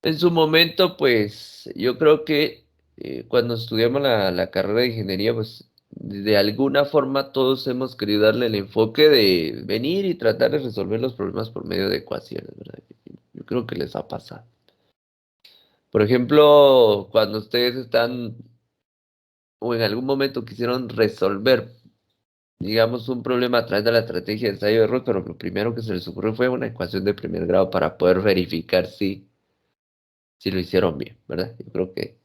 En su momento, pues yo creo que cuando estudiamos la carrera de ingeniería, pues de alguna forma todos hemos querido darle el enfoque de venir y tratar de resolver los problemas por medio de ecuaciones, ¿verdad? Yo creo que les ha pasado. Por ejemplo, cuando ustedes están o en algún momento quisieron resolver, digamos, un problema a través de la estrategia de ensayo de error, pero lo primero que se les ocurrió fue una ecuación de primer grado para poder verificar si lo hicieron bien, ¿verdad? Yo creo que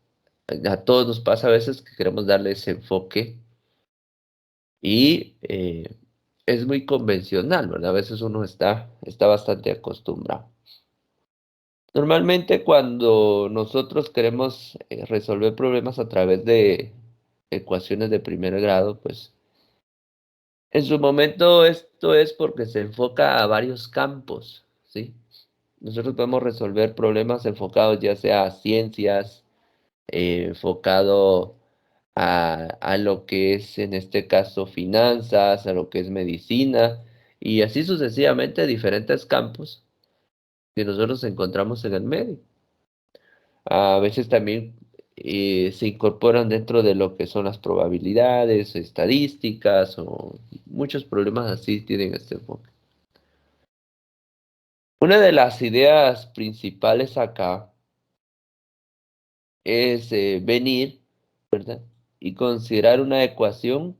a todos nos pasa a veces que queremos darle ese enfoque y es muy convencional, ¿verdad? A veces uno está bastante acostumbrado. Normalmente cuando nosotros queremos resolver problemas a través de ecuaciones de primer grado, pues en su momento esto es porque se enfoca a varios campos, ¿sí? Nosotros podemos resolver problemas enfocados ya sea a ciencias, enfocado a lo que es en este caso finanzas, a lo que es medicina y así sucesivamente diferentes campos que nosotros encontramos en el medio. A veces también se incorporan dentro de lo que son las probabilidades, estadísticas o muchos problemas así tienen este enfoque. Una de las ideas principales acá es venir, ¿verdad? Y considerar una ecuación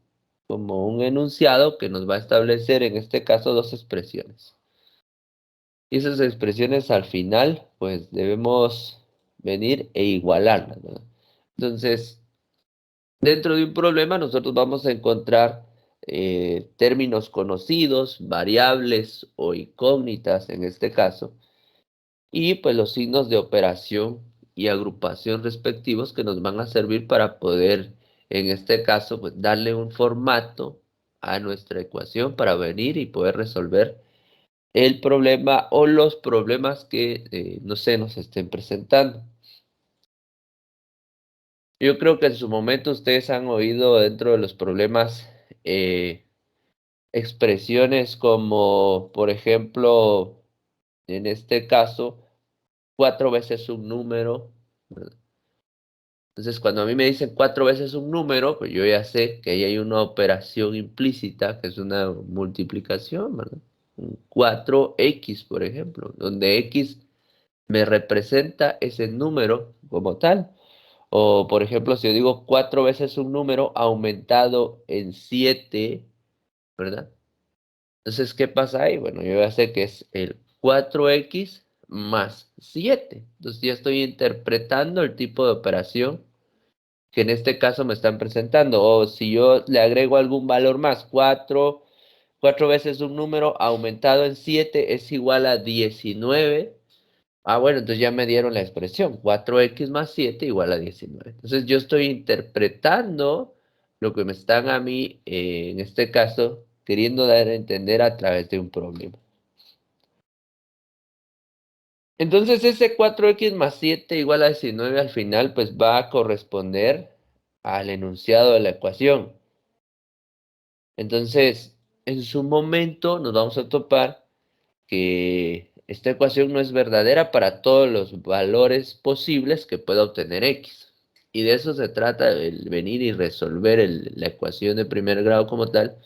como un enunciado que nos va a establecer, en este caso, dos expresiones. Y esas expresiones al final, pues debemos venir e igualarlas, ¿verdad? Entonces, dentro de un problema nosotros vamos a encontrar términos conocidos, variables o incógnitas en este caso, y pues los signos de operación y agrupación respectivos que nos van a servir para poder, en este caso, pues darle un formato a nuestra ecuación para venir y poder resolver el problema o los problemas que, no sé, nos estén presentando. Yo creo que en su momento ustedes han oído dentro de los problemas eh, expresiones como, por ejemplo, en este caso, cuatro veces un número, ¿verdad? Entonces, cuando a mí me dicen cuatro veces un número, pues yo ya sé que ahí hay una operación implícita, que es una multiplicación, ¿verdad? Un 4x, por ejemplo, donde x me representa ese número como tal. O, por ejemplo, si yo digo cuatro veces un número aumentado en 7, ¿verdad? Entonces, ¿qué pasa ahí? Bueno, yo ya sé que es el 4x más 7. Entonces, ya estoy interpretando el tipo de operación que en este caso me están presentando. O si yo le agrego algún valor más, 4 veces un número aumentado en 7 es igual a 19. Ah, bueno, entonces ya me dieron la expresión, 4x más 7 igual a 19. Entonces yo estoy interpretando lo que me están a mí, en este caso, queriendo dar a entender a través de un problema. Entonces ese 4x más 7 igual a 19 al final pues va a corresponder al enunciado de la ecuación. Entonces, en su momento nos vamos a topar que esta ecuación no es verdadera para todos los valores posibles que pueda obtener x. Y de eso se trata el venir y resolver la ecuación de primer grado como tal,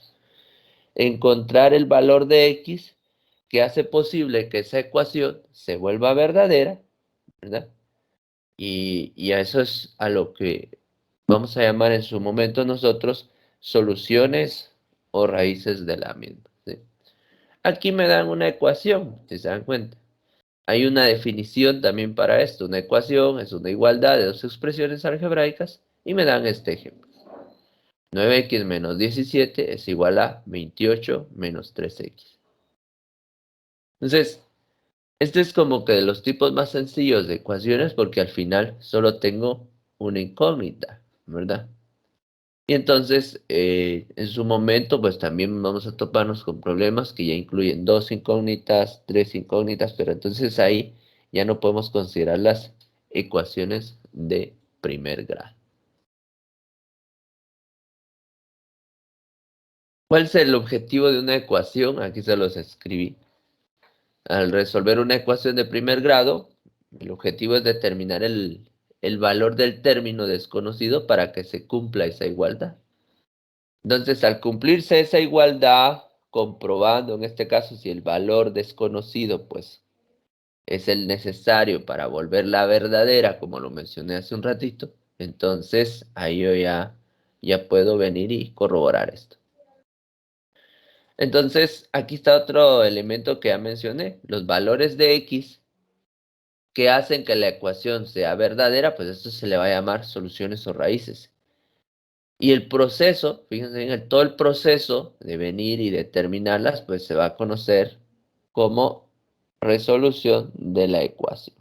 encontrar el valor de x que hace posible que esa ecuación se vuelva verdadera, ¿verdad? Y a eso es a lo que vamos a llamar en su momento nosotros soluciones o raíces de la misma, ¿sí? Aquí me dan una ecuación, si se dan cuenta. Hay una definición también para esto. Una ecuación es una igualdad de dos expresiones algebraicas y me dan este ejemplo. 9x menos 17 es igual a 28 menos 3x. Entonces, este es como que de los tipos más sencillos de ecuaciones porque al final solo tengo una incógnita, ¿verdad? Y entonces, en su momento, pues también vamos a toparnos con problemas que ya incluyen dos incógnitas, tres incógnitas, pero entonces ahí ya no podemos considerar las ecuaciones de primer grado. ¿Cuál es el objetivo de una ecuación? Aquí se los escribí. Al resolver una ecuación de primer grado, El objetivo es determinar el valor del término desconocido para que se cumpla esa igualdad. Entonces, al cumplirse esa igualdad, comprobando en este caso si el valor desconocido, pues, es el necesario para volverla verdadera, como lo mencioné hace un ratito, entonces ahí yo ya puedo venir y corroborar esto. Entonces, aquí está otro elemento que ya mencioné, los valores de X que hacen que la ecuación sea verdadera, pues esto se le va a llamar soluciones o raíces. Y el proceso, fíjense en todo el proceso de venir y determinarlas, pues se va a conocer como resolución de la ecuación.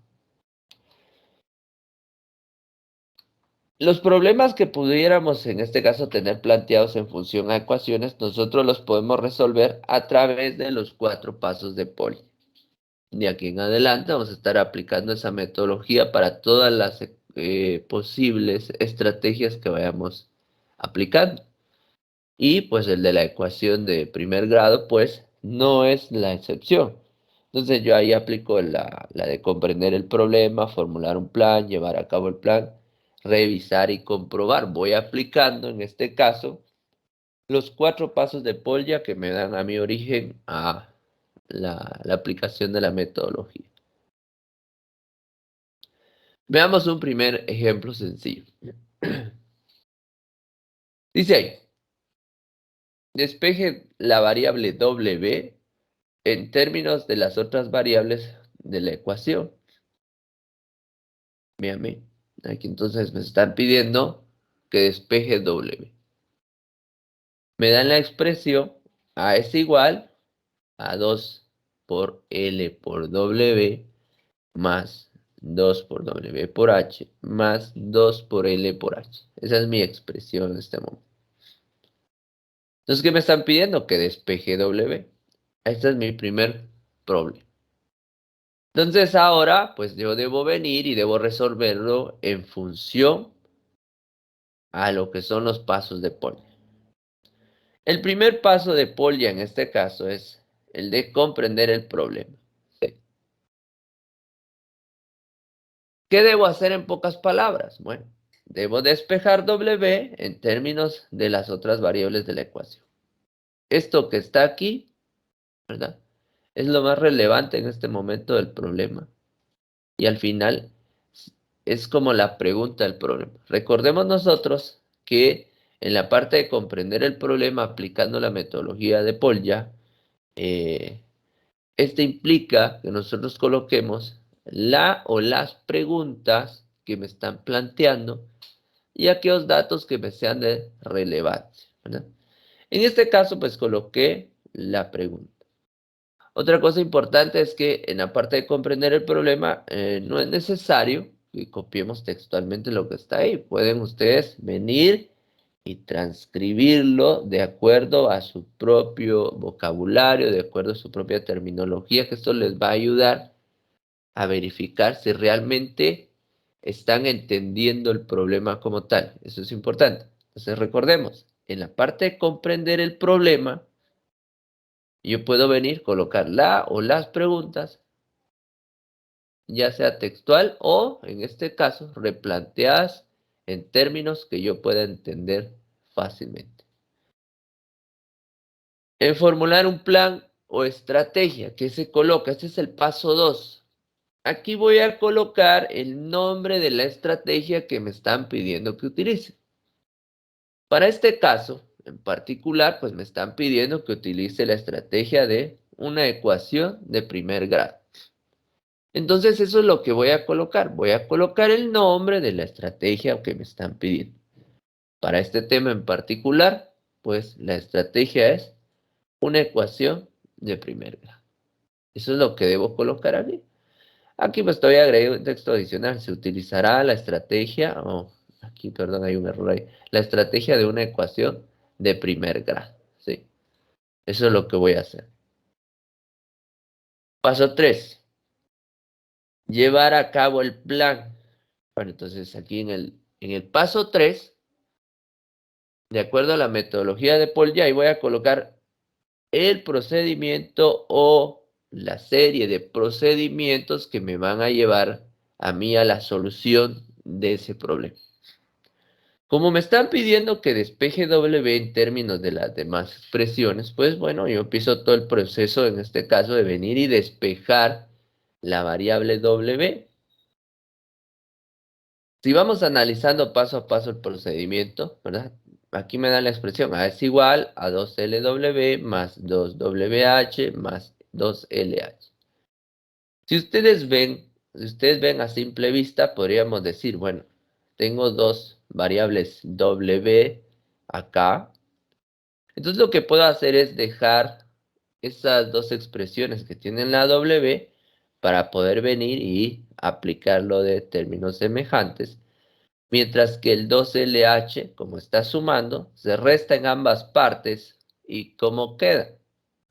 Los problemas que pudiéramos en este caso tener planteados en función a ecuaciones, nosotros los podemos resolver a través de los 4 pasos de Pauli. De aquí en adelante vamos a estar aplicando esa metodología para todas las posibles estrategias que vayamos aplicando. Y pues el de la ecuación de primer grado, pues no es la excepción. Entonces yo ahí aplico la de comprender el problema, formular un plan, llevar a cabo el plan, revisar y comprobar. Voy aplicando en este caso los 4 pasos de Polya que me dan a mi origen a la aplicación de la metodología. Veamos un primer ejemplo sencillo. Dice ahí, despeje la variable W en términos de las otras variables de la ecuación. Véanme, aquí entonces me están pidiendo que despeje W. Me dan la expresión A es igual a 2 por L por W más 2 por W por H más 2 por L por H. Esa es mi expresión en este momento. Entonces, ¿qué me están pidiendo? Que despeje W. Este es mi primer problema. Entonces ahora, pues yo debo venir y debo resolverlo en función a lo que son los pasos de Polya. El primer paso de Polya en este caso es el de comprender el problema. ¿Qué debo hacer en pocas palabras? Bueno, debo despejar W en términos de las otras variables de la ecuación. Esto que está aquí, ¿verdad? Es lo más relevante en este momento del problema. Y al final es como la pregunta del problema. Recordemos nosotros que en la parte de comprender el problema aplicando la metodología de Polya, este implica que nosotros coloquemos la o las preguntas que me están planteando y aquellos datos que me sean de relevancia, ¿verdad? En este caso, pues coloqué la pregunta. Otra cosa importante es que en la parte de comprender el problema no es necesario que copiemos textualmente lo que está ahí. Pueden ustedes venir y transcribirlo de acuerdo a su propio vocabulario, de acuerdo a su propia terminología, que esto les va a ayudar a verificar si realmente están entendiendo el problema como tal. Eso es importante. Entonces recordemos, en la parte de comprender el problema, yo puedo venir, colocar la o las preguntas, ya sea textual o, en este caso, replanteadas en términos que yo pueda entender fácilmente. En formular un plan o estrategia que se coloca, este es el paso 2. Aquí voy a colocar el nombre de la estrategia que me están pidiendo que utilice. Para este caso, en particular, pues me están pidiendo que utilice la estrategia de una ecuación de primer grado. Entonces eso es lo que voy a colocar. Voy a colocar el nombre de la estrategia que me están pidiendo. Para este tema en particular, pues la estrategia es una ecuación de primer grado. Eso es lo que debo colocar aquí. Aquí pues todavía agregué un texto adicional. Se utilizará la estrategia, aquí perdón, hay un error ahí. La estrategia de una ecuación de primer grado. ¿Sí? Eso es lo que voy a hacer. Paso 3. Llevar a cabo el plan. Bueno, entonces aquí en el paso 3, de acuerdo a la metodología de Paul Jay, voy a colocar el procedimiento o la serie de procedimientos que me van a llevar a mí a la solución de ese problema. Como me están pidiendo que despeje W en términos de las demás expresiones, pues bueno, yo empiezo todo el proceso, en este caso, de venir y despejar la variable W. Si vamos analizando paso a paso el procedimiento, ¿verdad? Aquí me da la expresión A es igual a 2LW más 2WH más 2LH. Si ustedes ven a simple vista, podríamos decir, bueno, tengo dos variables W acá. Entonces lo que puedo hacer es dejar esas dos expresiones que tienen la W para poder venir y aplicarlo de términos semejantes. Mientras que el 2LH, como está sumando, se resta en ambas partes y ¿cómo queda?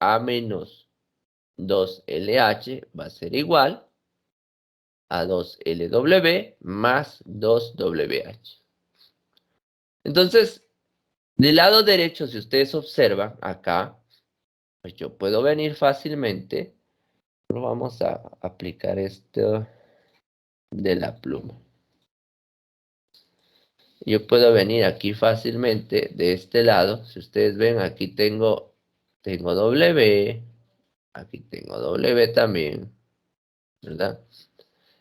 A menos 2LH va a ser igual a 2LW más 2WH. Entonces, del lado derecho, si ustedes observan acá, pues yo puedo venir fácilmente, pero vamos a aplicar esto de la pluma. Yo puedo venir aquí fácilmente de este lado. Si ustedes ven, aquí tengo W, aquí tengo W también, ¿verdad?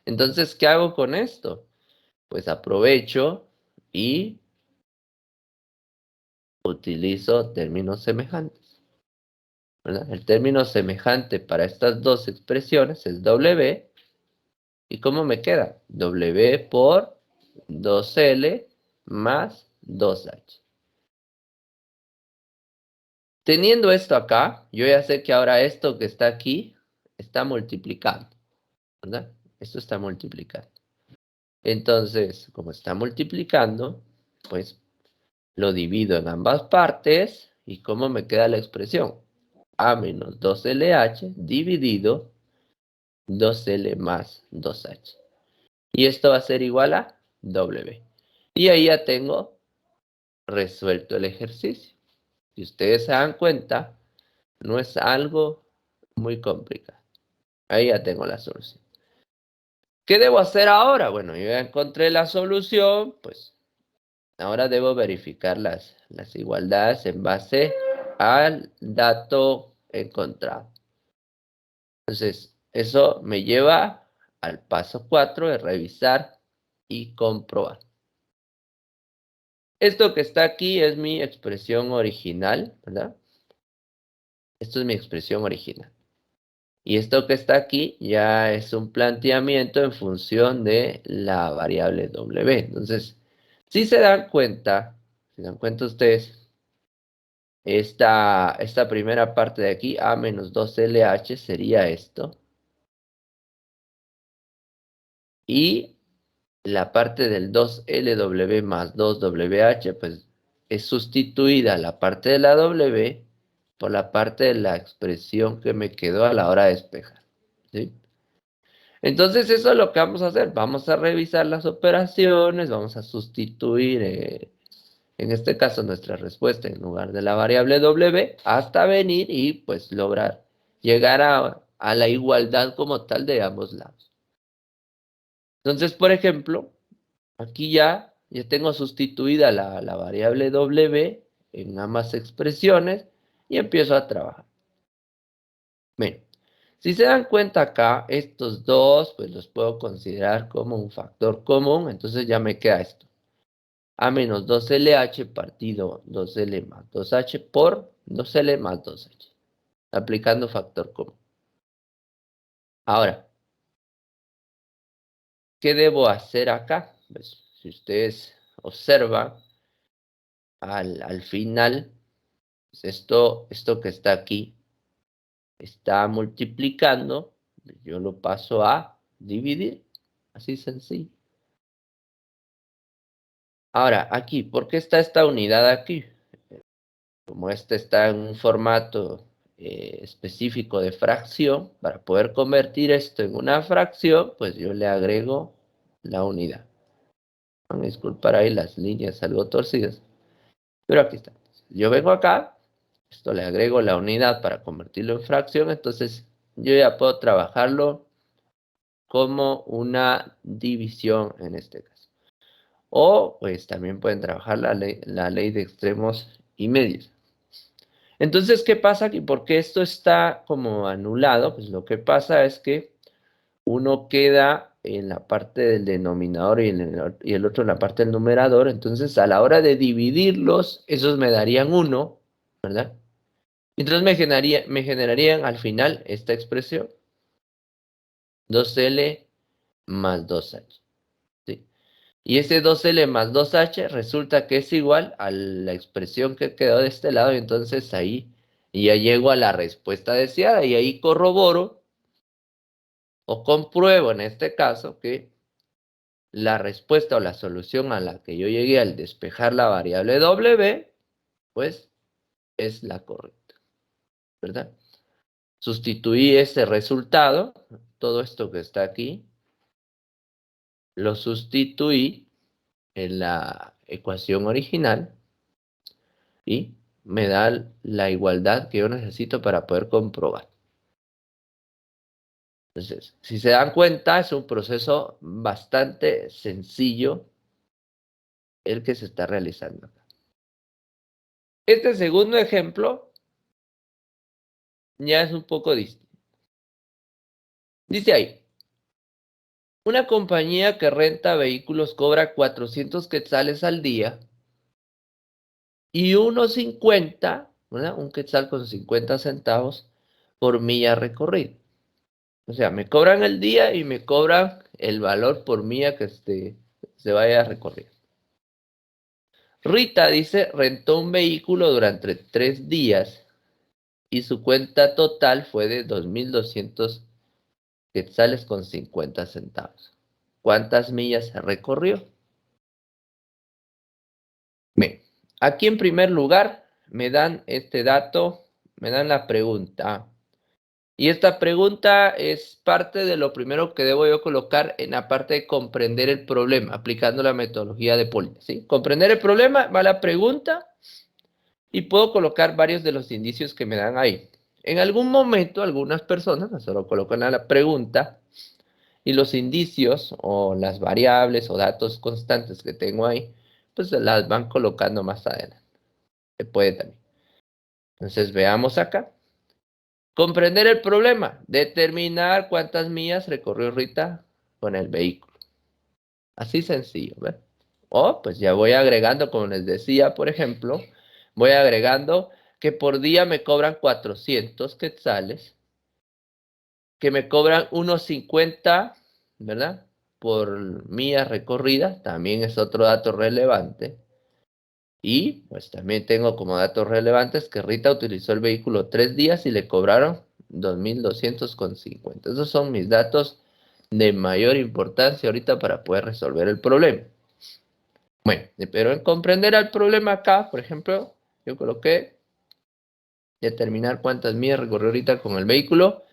Entonces, ¿qué hago con esto? Pues aprovecho y utilizo términos semejantes, ¿verdad? El término semejante para estas dos expresiones es W. ¿Y cómo me queda? W por 2L más 2H. Teniendo esto acá, yo ya sé que ahora esto que está aquí está multiplicando, ¿verdad? Esto está multiplicando. Entonces, como está multiplicando, pues lo divido en ambas partes. ¿Y cómo me queda la expresión? A menos 2LH dividido 2L más 2H. Y esto va a ser igual a W. Y ahí ya tengo resuelto el ejercicio. Si ustedes se dan cuenta, no es algo muy complicado. Ahí ya tengo la solución. ¿Qué debo hacer ahora? Bueno, yo ya encontré la solución, pues ahora debo verificar las igualdades en base al dato encontrado. Entonces, eso me lleva al paso 4 de revisar y comprobar. Esto que está aquí es mi expresión original, ¿verdad? Esto es mi expresión original. Y esto que está aquí ya es un planteamiento en función de la variable W. Entonces, si se dan cuenta ustedes, esta primera parte de aquí, A menos 2LH, sería esto. Y la parte del 2LW más 2WH, pues es sustituida la parte de la W por la parte de la expresión que me quedó a la hora de despejar, ¿sí? Entonces eso es lo que vamos a hacer. Vamos a revisar las operaciones, vamos a sustituir, en este caso, nuestra respuesta en lugar de la variable W, hasta venir y pues lograr llegar a la igualdad como tal de ambos lados. Entonces, por ejemplo, aquí ya tengo sustituida la variable W en ambas expresiones y empiezo a trabajar. Bien. Si se dan cuenta acá, estos dos, pues los puedo considerar como un factor común, entonces ya me queda esto. A menos 2LH partido 2L más 2H por 2L más 2H, aplicando factor común. Ahora, ¿qué debo hacer acá? Pues, si ustedes observan, al final, pues esto que está aquí, está multiplicando, yo lo paso a dividir, así sencillo. Ahora, aquí, ¿por qué está esta unidad aquí? Como este está en un formato específico de fracción, para poder convertir esto en una fracción, pues yo le agrego la unidad. Van a disculpar ahí las líneas algo torcidas, pero aquí está. Yo vengo acá, esto le agrego la unidad para convertirlo en fracción, entonces yo ya puedo trabajarlo como una división en este caso. O pues también pueden trabajar la ley de extremos y medios. Entonces, ¿qué pasa aquí? ¿Por qué esto está como anulado? Pues lo que pasa es que uno queda en la parte del denominador y el otro en la parte del numerador. Entonces, a la hora de dividirlos, esos me darían 1, ¿verdad? Entonces me generarían al final esta expresión, 2L más 2H. ¿Sí? Y ese 2L más 2H resulta que es igual a la expresión que quedó de este lado. Y entonces ahí ya llego a la respuesta deseada y ahí corroboro o compruebo en este caso que la respuesta o la solución a la que yo llegué al despejar la variable W, pues es la correcta, ¿verdad? Sustituí ese resultado, todo esto que está aquí, lo sustituí en la ecuación original y me da la igualdad que yo necesito para poder comprobar. Entonces, si se dan cuenta, es un proceso bastante sencillo el que se está realizando. Este segundo ejemplo ya es un poco distinto. Dice ahí, una compañía que renta vehículos cobra 400 quetzales al día y 1.50, ¿verdad? Un quetzal con 50 centavos por milla recorrida. O sea, me cobran el día y me cobran el valor por milla que se vaya a recorrer. Rita dice, rentó un vehículo durante 3 días y su cuenta total fue de 2.200 quetzales con 50 centavos. ¿Cuántas millas recorrió? Bien, aquí en primer lugar me dan este dato, me dan la pregunta. Y esta pregunta es parte de lo primero que debo yo colocar en la parte de comprender el problema, aplicando la metodología de Polya, ¿sí? Comprender el problema, va la pregunta y puedo colocar varios de los indicios que me dan ahí. En algún momento, algunas personas solo colocan a la pregunta y los indicios o las variables o datos constantes que tengo ahí, pues se las van colocando más adelante. Se puede también. Entonces veamos acá. Comprender el problema. Determinar cuántas millas recorrió Rita con el vehículo. Así sencillo, ¿ves? O pues ya voy agregando, como les decía, por ejemplo, voy agregando que por día me cobran 400 quetzales, que me cobran unos 50, ¿verdad? Por milla recorrida, también es otro dato relevante. Y pues también tengo como datos relevantes que Rita utilizó el vehículo 3 días y le cobraron 2.250. Esos son mis datos de mayor importancia ahorita para poder resolver el problema. Bueno, pero en comprender el problema acá, por ejemplo, yo coloqué determinar cuántas millas recorrió ahorita con el vehículo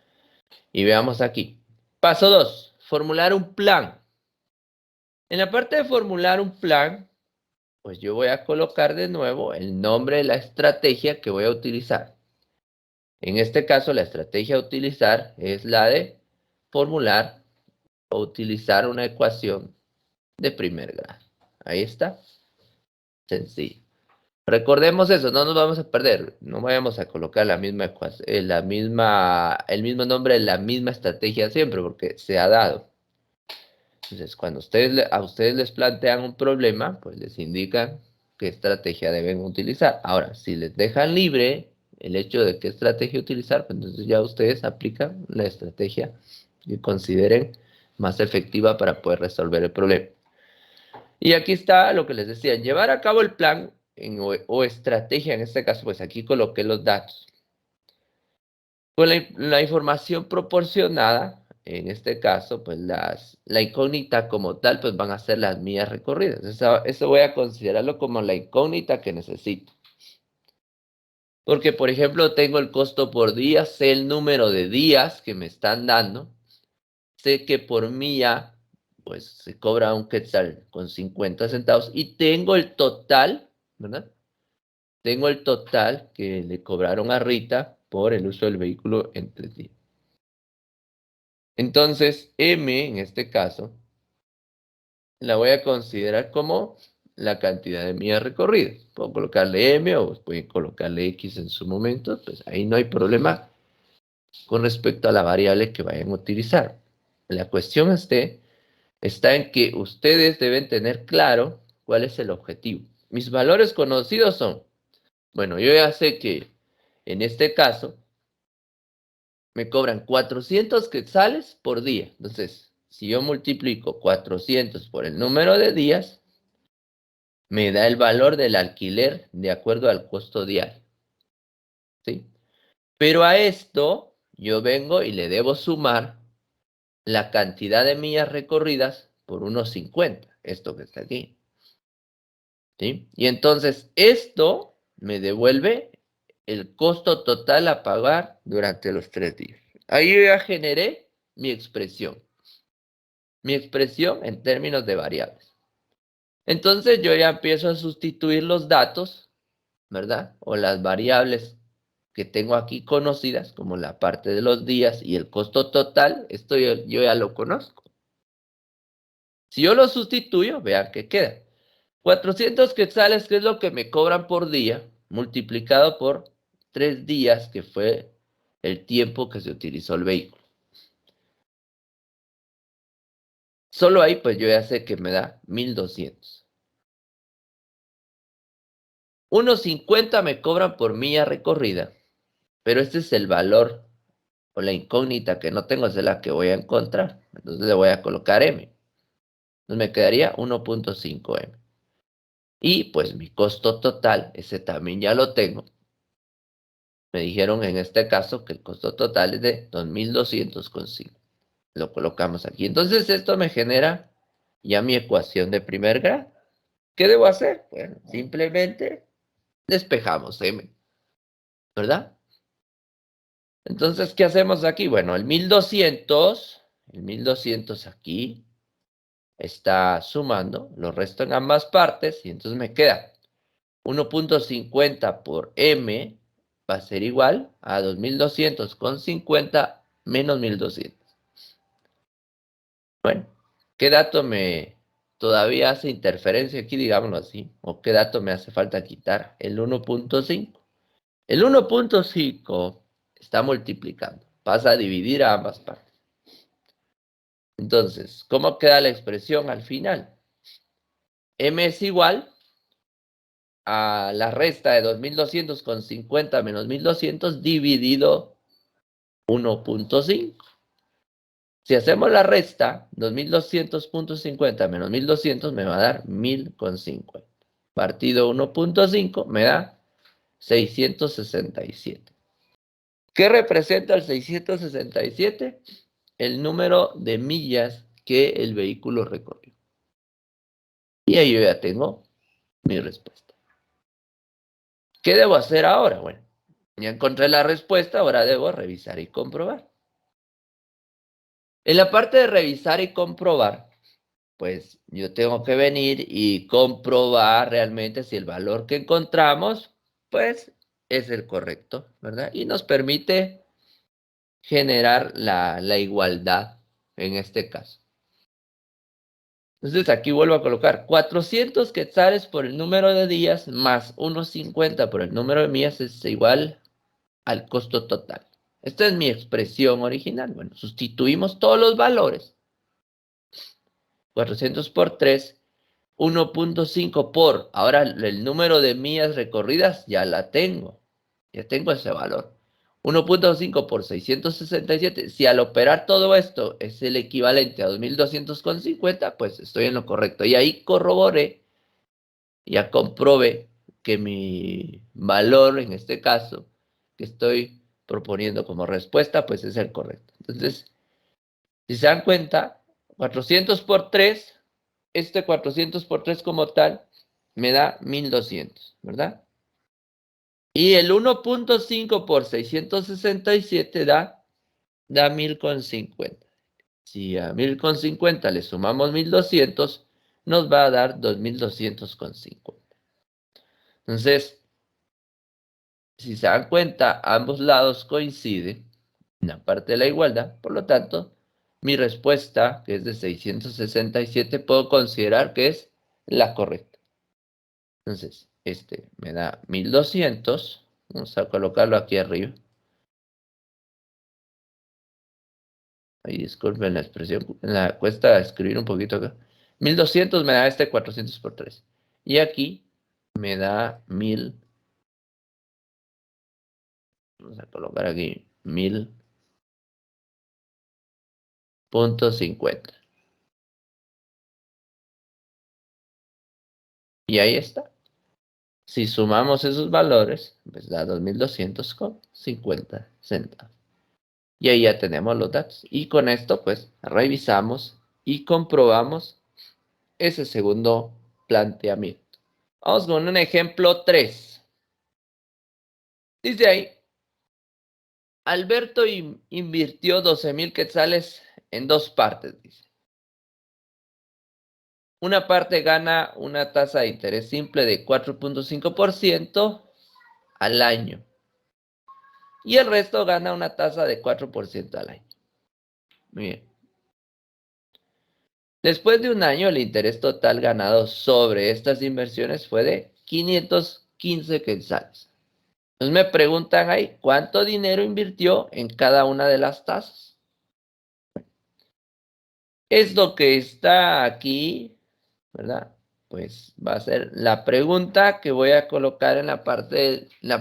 y veamos aquí. Paso 2, formular un plan. En la parte de formular un plan, pues yo voy a colocar de nuevo el nombre de la estrategia que voy a utilizar. En este caso, la estrategia a utilizar es la de formular o utilizar una ecuación de primer grado. Ahí está. Sencillo. Recordemos eso, no nos vamos a perder. No vayamos a colocar la misma ecuación, el mismo nombre de la misma estrategia siempre, porque se ha dado. Entonces, cuando a ustedes les plantean un problema, pues les indican qué estrategia deben utilizar. Ahora, si les dejan libre el hecho de qué estrategia utilizar, pues entonces ya ustedes aplican la estrategia que consideren más efectiva para poder resolver el problema. Y aquí está lo que les decía, llevar a cabo el plan o estrategia, en este caso, pues aquí coloqué los datos. Con la información proporcionada, en este caso, pues la incógnita como tal, pues van a ser las millas recorridas. Eso voy a considerarlo como la incógnita que necesito. Porque, por ejemplo, tengo el costo por día, sé el número de días que me están dando, sé que por milla, pues se cobra un quetzal con 50 centavos y tengo el total, ¿verdad? Tengo el total que le cobraron a Rita por el uso del vehículo en 3 días. Entonces, M, en este caso, la voy a considerar como la cantidad de millas recorridas. Puedo colocarle M o pueden colocarle X en su momento, pues ahí no hay problema con respecto a la variable que vayan a utilizar. La cuestión está en que ustedes deben tener claro cuál es el objetivo. Mis valores conocidos son, bueno, yo ya sé que en este caso me cobran 400 quetzales por día. Entonces, si yo multiplico 400 por el número de días, me da el valor del alquiler de acuerdo al costo diario. ¿Sí? Pero a esto yo vengo y le debo sumar la cantidad de millas recorridas por unos 50, esto que está aquí. ¿Sí? Y entonces esto me devuelve el costo total a pagar durante los 3 días. Ahí yo ya generé mi expresión en términos de variables. Entonces yo ya empiezo a sustituir los datos, ¿verdad? O las variables que tengo aquí conocidas, como la parte de los días y el costo total, esto yo ya lo conozco. Si yo lo sustituyo, vean que queda. 400 quetzales, que es lo que me cobran por día, multiplicado por 3 días, que fue el tiempo que se utilizó el vehículo. Solo ahí, pues yo ya sé que me da 1200. Unos 50 me cobran por milla recorrida, pero este es el valor o la incógnita que no tengo, es la que voy a encontrar. Entonces le voy a colocar M. Entonces me quedaría 1.5M. Y pues mi costo total, ese también ya lo tengo. Me dijeron en este caso que el costo total es de 2200,5. Lo colocamos aquí. Entonces esto me genera ya mi ecuación de primer grado. ¿Qué debo hacer? Bueno, simplemente despejamos M, ¿verdad? Entonces, ¿qué hacemos aquí? Bueno, el 1200 aquí está sumando, lo resto en ambas partes y entonces me queda 1.50 por M va a ser igual a 2200,50 menos 1200. Bueno, ¿qué dato me todavía hace interferencia aquí, digámoslo así? ¿O qué dato me hace falta quitar? El 1.5. El 1.5 está multiplicando, pasa a dividir a ambas partes. Entonces, ¿cómo queda la expresión al final? M es igual a la resta de 2200,50 menos 1200 dividido 1.5. Si hacemos la resta, 2200,50 menos 1200 me va a dar 1000,50. Partido 1.5 me da 667. ¿Qué representa el 667? El número de millas que el vehículo recorrió. Y ahí yo ya tengo mi respuesta. ¿Qué debo hacer ahora? Bueno, ya encontré la respuesta, ahora debo revisar y comprobar. En la parte de revisar y comprobar, pues yo tengo que venir y comprobar realmente si el valor que encontramos, pues es el correcto, ¿verdad? Y nos permite generar la igualdad en este caso. Entonces aquí vuelvo a colocar 400 quetzales por el número de días más unos 50 por el número de millas es igual al costo total. Esta es mi expresión original. Bueno, sustituimos todos los valores. 400 por 3, 1.5 por. Ahora el número de millas recorridas ya la tengo. Ya tengo ese valor. 1.5 por 667. Si al operar todo esto es el equivalente a 2200,50, pues estoy en lo correcto. Y ahí corroboré, ya comprobé que mi valor, en este caso, que estoy proponiendo como respuesta, pues es el correcto. Entonces, si se dan cuenta, 400 por 3, este 400 por 3 como tal, me da 1200, ¿verdad? Y el 1.5 por 667 da 1000,50. Si a 1000,50 le sumamos 1200, nos va a dar 2200,50. Entonces, si se dan cuenta, ambos lados coinciden en la parte de la igualdad, por lo tanto, Mi respuesta, que es de 667, puedo considerar que es la correcta. Entonces, este me da 1200. Vamos a colocarlo aquí arriba. Ahí disculpen la expresión, cuesta escribir un poquito acá. 1200 me da este 400 por 3. Y aquí me da 1000. Vamos a colocar aquí 1000.50. Y ahí está. Si sumamos esos valores, pues da 2200,50 centavos. Y ahí ya tenemos los datos. Y con esto, pues, revisamos y comprobamos ese segundo planteamiento. Vamos con un ejemplo 3. Dice ahí, Alberto invirtió 12,000 quetzales en dos partes, dice. Una parte gana una tasa de interés simple de 4.5% al año. Y el resto gana una tasa de 4% al año. Muy bien. Después de un año, el interés total ganado sobre estas inversiones fue de 515 quetzales. Entonces me preguntan ahí, ¿cuánto dinero invirtió en cada una de las tasas? Esto que está aquí, ¿verdad? Pues va a ser la pregunta que voy a colocar en la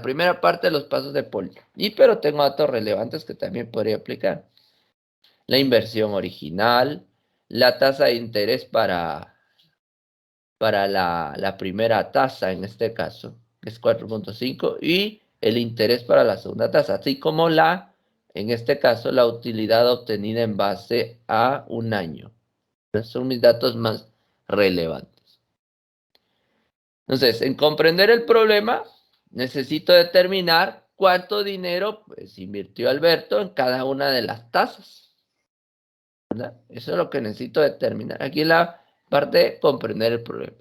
primera parte de los pasos de Paul. Pero tengo datos relevantes que también podría aplicar. La inversión original, la tasa de interés para la primera tasa, en este caso, es 4.5, y el interés para la segunda tasa, así como en este caso, la utilidad obtenida en base a un año. Esos son mis datos más relevantes. Entonces, en comprender el problema, necesito determinar cuánto dinero pues, invirtió Alberto en cada una de las tasas, ¿verdad? Eso es lo que necesito determinar. Aquí la parte de comprender el problema.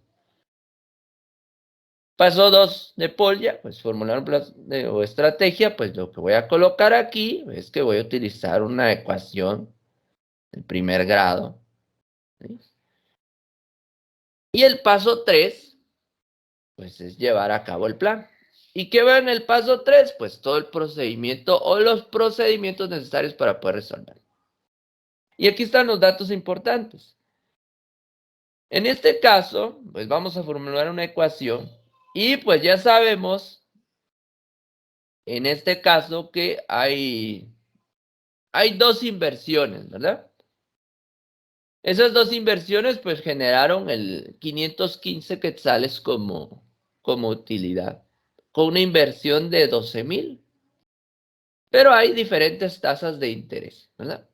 Paso 2 de Polya, pues formular un plan o estrategia, pues lo que voy a colocar aquí es que voy a utilizar una ecuación de primer grado. ¿Sí? Y el paso 3, pues es llevar a cabo el plan. ¿Y qué va en el paso 3? Pues todo el procedimiento o los procedimientos necesarios para poder resolver. Y aquí están los datos importantes. En este caso, pues vamos a formular una ecuación y pues ya sabemos en este caso que hay dos inversiones, ¿verdad? Esas dos inversiones pues generaron el 515 quetzales como utilidad, con una inversión de 12,000. Pero hay diferentes tasas de interés, ¿verdad?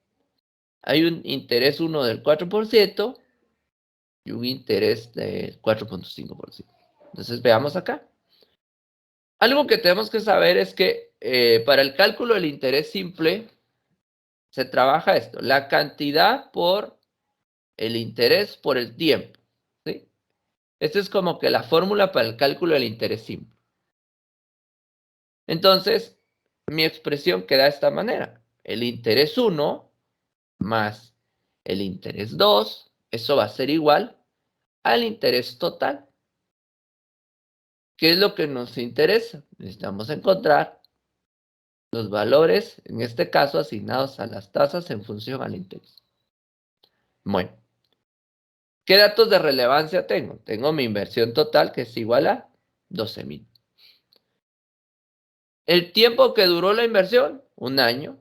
Hay un interés uno del 4% y un interés del 4.5%. Entonces veamos acá. Algo que tenemos que saber es que para el cálculo del interés simple se trabaja esto, la cantidad por el interés por el tiempo, ¿sí? Esta es como que la fórmula para el cálculo del interés simple. Entonces, mi expresión queda de esta manera. El interés 1 más el interés 2, eso va a ser igual al interés total. ¿Qué es lo que nos interesa? Necesitamos encontrar los valores, en este caso, asignados a las tasas en función al interés. Bueno, ¿qué datos de relevancia tengo? Tengo mi inversión total, que es igual a 12,000. El tiempo que duró la inversión, un año.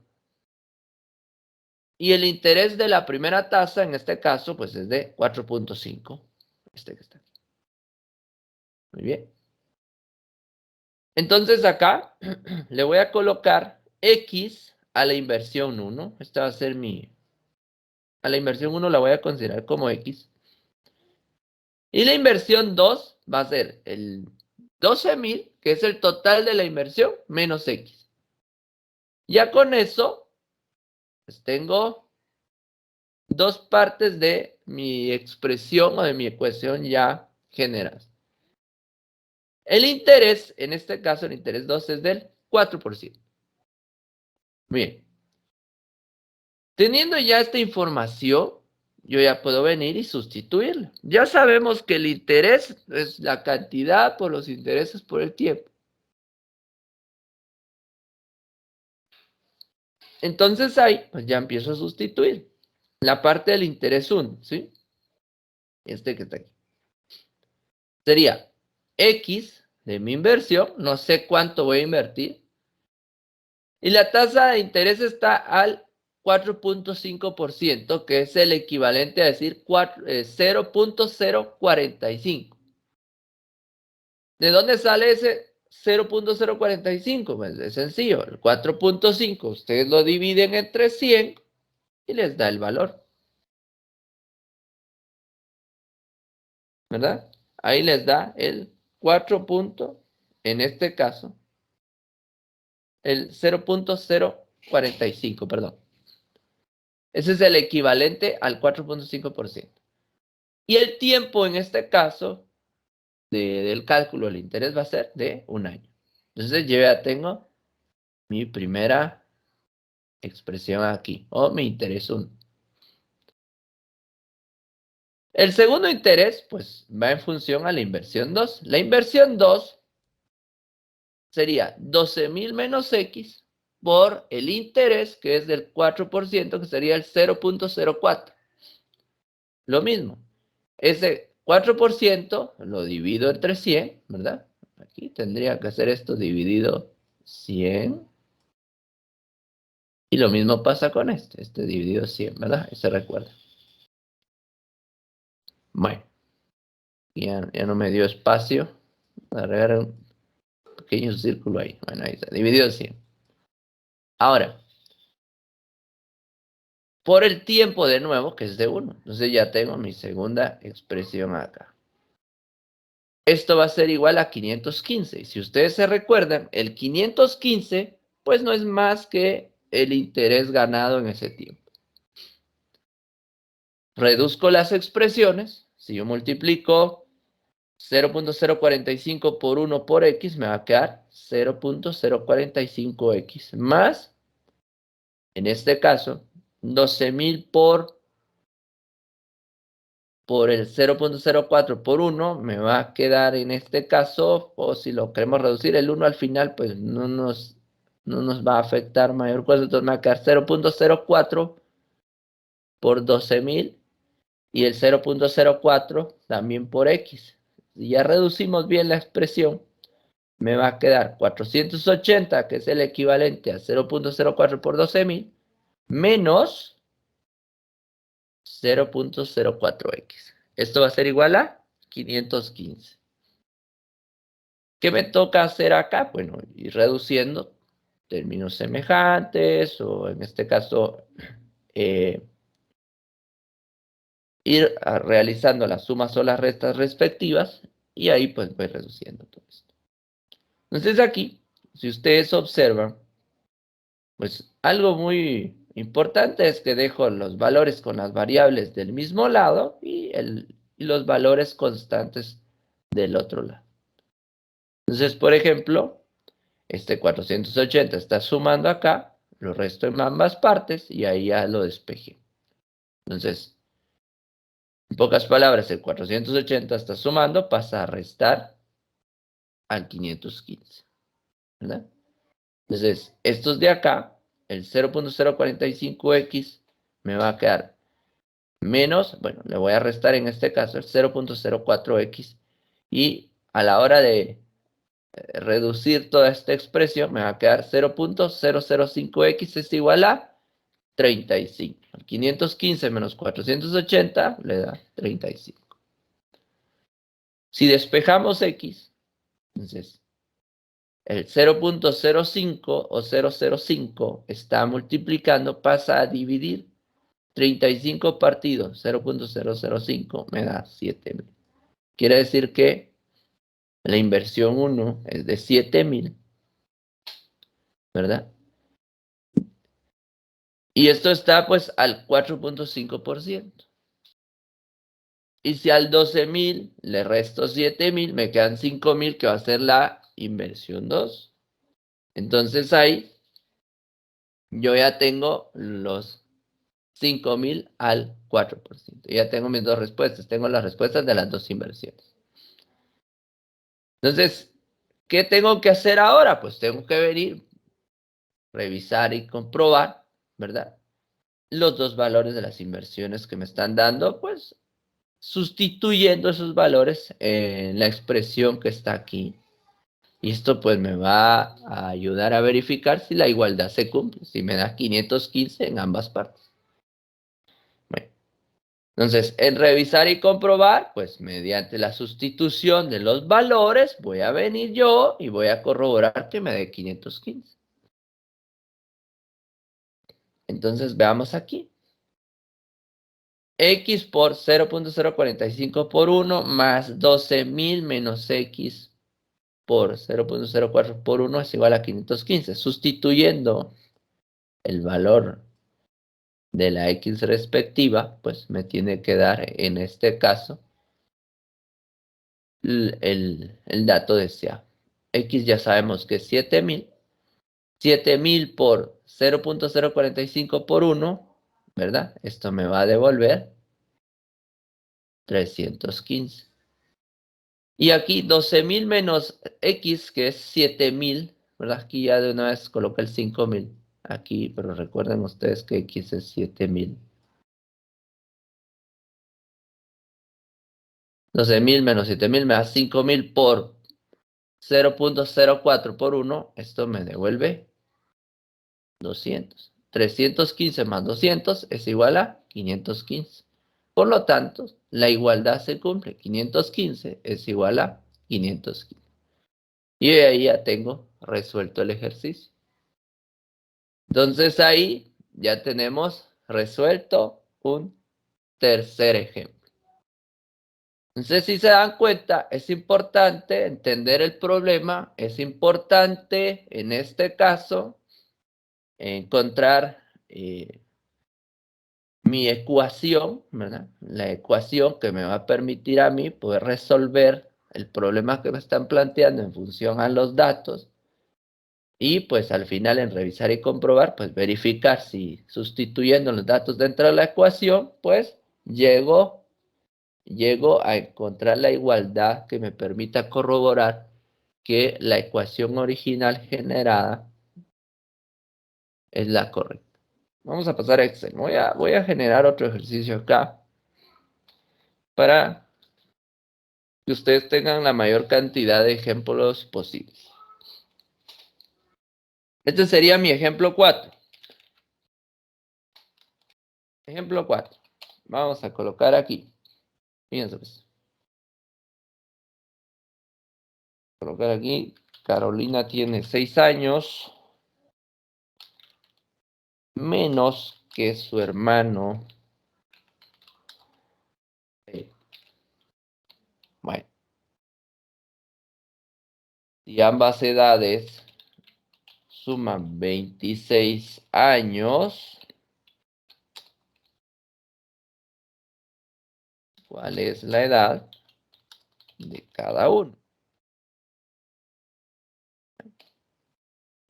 Y el interés de la primera tasa, en este caso, pues es de 4.5. Este que está aquí. Muy bien. Entonces acá le voy a colocar X a la inversión 1. Esta va a ser a la inversión 1 la voy a considerar como X. Y la inversión 2 va a ser el 12,000, que es el total de la inversión, menos X. Ya con eso, pues tengo dos partes de mi expresión o de mi ecuación ya generadas. El interés, en este caso el interés 2 es del 4%. Bien. Teniendo ya esta información, yo ya puedo venir y sustituirla. Ya sabemos que el interés es la cantidad por los intereses por el tiempo. Entonces ahí, pues ya empiezo a sustituir. La parte del interés 1, ¿sí? Este que está aquí. Sería X de mi inversión, no sé cuánto voy a invertir, y la tasa de interés está al 4.5%, que es el equivalente a decir 0.045. ¿De dónde sale ese 0.045? Pues es sencillo, el 4.5 ustedes lo dividen entre 100 y les da el valor, ¿verdad? Ahí les da el 4 en este caso, el 0.045, perdón. Ese es el equivalente al 4.5%. Y el tiempo en este caso del cálculo del interés va a ser de un año. Entonces yo ya tengo mi primera expresión aquí, o mi interés 1. El segundo interés, pues, va en función a la inversión 2. La inversión 2 sería 12,000 menos X por el interés, que es del 4%, que sería el 0.04. Lo mismo, ese 4% lo divido entre 100, ¿verdad? Aquí tendría que hacer esto dividido 100. Y lo mismo pasa con este dividido 100, ¿verdad? Ese recuerda. Bueno, ya no me dio espacio. Agregar un pequeño círculo ahí. Bueno, ahí está, dividido 100. Ahora, por el tiempo de nuevo, que es de 1. Entonces ya tengo mi segunda expresión acá. Esto va a ser igual a 515. Y si ustedes se recuerdan, el 515, pues no es más que el interés ganado en ese tiempo. Reduzco las expresiones. Si yo multiplico 0.045 por 1 por X, me va a quedar 0.045X más, en este caso, 12,000 por el 0.04 por 1, me va a quedar en este caso, o si lo queremos reducir el 1 al final, pues no nos va a afectar mayor cosa, entonces me va a quedar 0.04 por 12,000 y el 0.04 también por X. Si ya reducimos bien la expresión, me va a quedar 480, que es el equivalente a 0.04 por 12,000, menos 0.04x. Esto va a ser igual a 515. ¿Qué me toca hacer acá? Bueno, ir reduciendo términos semejantes, o en este caso, ir realizando las sumas o las restas respectivas, y ahí pues voy reduciendo todo esto. Entonces aquí, si ustedes observan, pues algo muy importante es que dejo los valores con las variables del mismo lado y los valores constantes del otro lado. Entonces, por ejemplo, este 480 está sumando acá, lo resto en ambas partes y ahí ya lo despejé. Entonces, en pocas palabras, el 480 está sumando, pasa a restar al 515, ¿verdad? Entonces, estos de acá, el 0.045x me va a quedar menos, bueno, le voy a restar en este caso el 0.04x, y a la hora de reducir toda esta expresión me va a quedar 0.005x es igual a 35. 515 menos 480 le da 35. Si despejamos x, entonces el 0.05 o 0.05 está multiplicando, pasa a dividir 35 partidos, 0.005 me da 7,000. Quiere decir que la inversión 1 es de 7,000, ¿verdad? Y esto está pues al 4.5%. Y si al 12,000 le resto 7,000, me quedan 5,000, que va a ser la inversión 2. Entonces ahí yo ya tengo los 5.000 al 4%. Ya tengo mis dos respuestas. Tengo las respuestas de las dos inversiones. Entonces, ¿qué tengo que hacer ahora? Pues tengo que venir, revisar y comprobar, ¿verdad? Los dos valores de las inversiones que me están dando, pues sustituyendo esos valores en la expresión que está aquí. Y esto pues me va a ayudar a verificar si la igualdad se cumple, si me da 515 en ambas partes. Bueno, entonces, en revisar y comprobar, pues mediante la sustitución de los valores, voy a venir yo y voy a corroborar que me dé 515. Entonces, veamos aquí. X por 0.045 por 1 más 12.000 menos X por 0.04 por 1 es igual a 515. Sustituyendo el valor de la X respectiva, pues me tiene que dar en este caso el dato deseado. X ya sabemos que es 7.000. 7.000 por 0.045 por 1, ¿verdad? Esto me va a devolver 315. Y aquí 12.000 menos X, que es 7.000, ¿verdad? Aquí ya de una vez coloca el 5.000 aquí, pero recuerden ustedes que X es 7.000. 12.000 menos 7.000 me da 5.000 por 0.04 por 1. Esto me devuelve 200. 315 más 200 es igual a 515. Por lo tanto, la igualdad se cumple. 515 es igual a 515. Y ahí ya tengo resuelto el ejercicio. Entonces ahí ya tenemos resuelto un tercer ejemplo. Entonces, si se dan cuenta, es importante entender el problema, es importante en este caso encontrar mi ecuación, ¿verdad? La ecuación que me va a permitir a mí poder resolver el problema que me están planteando en función a los datos. Y pues al final en revisar y comprobar, pues verificar si sustituyendo los datos dentro de la ecuación, pues llego a encontrar la igualdad que me permita corroborar que la ecuación original generada es la correcta. Vamos a pasar a Excel. Voy a generar otro ejercicio acá para que ustedes tengan la mayor cantidad de ejemplos posibles. Este sería mi ejemplo 4. Ejemplo 4. Vamos a colocar aquí. Fíjense pues. Colocar aquí. Carolina tiene 6 años. Menos que su hermano. Bueno. Si ambas edades suman 26 años. ¿Cuál es la edad de cada uno?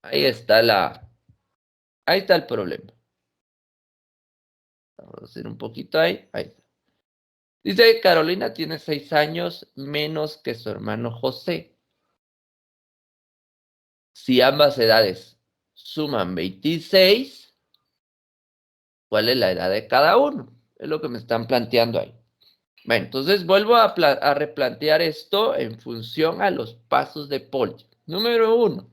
Ahí está el problema. Vamos a hacer un poquito ahí. Ahí está. Dice que Carolina tiene 6 años menos que su hermano José. Si ambas edades suman 26, ¿cuál es la edad de cada uno? Es lo que me están planteando ahí. Bueno, entonces vuelvo a replantear esto en función a los pasos de Polya. Número 1,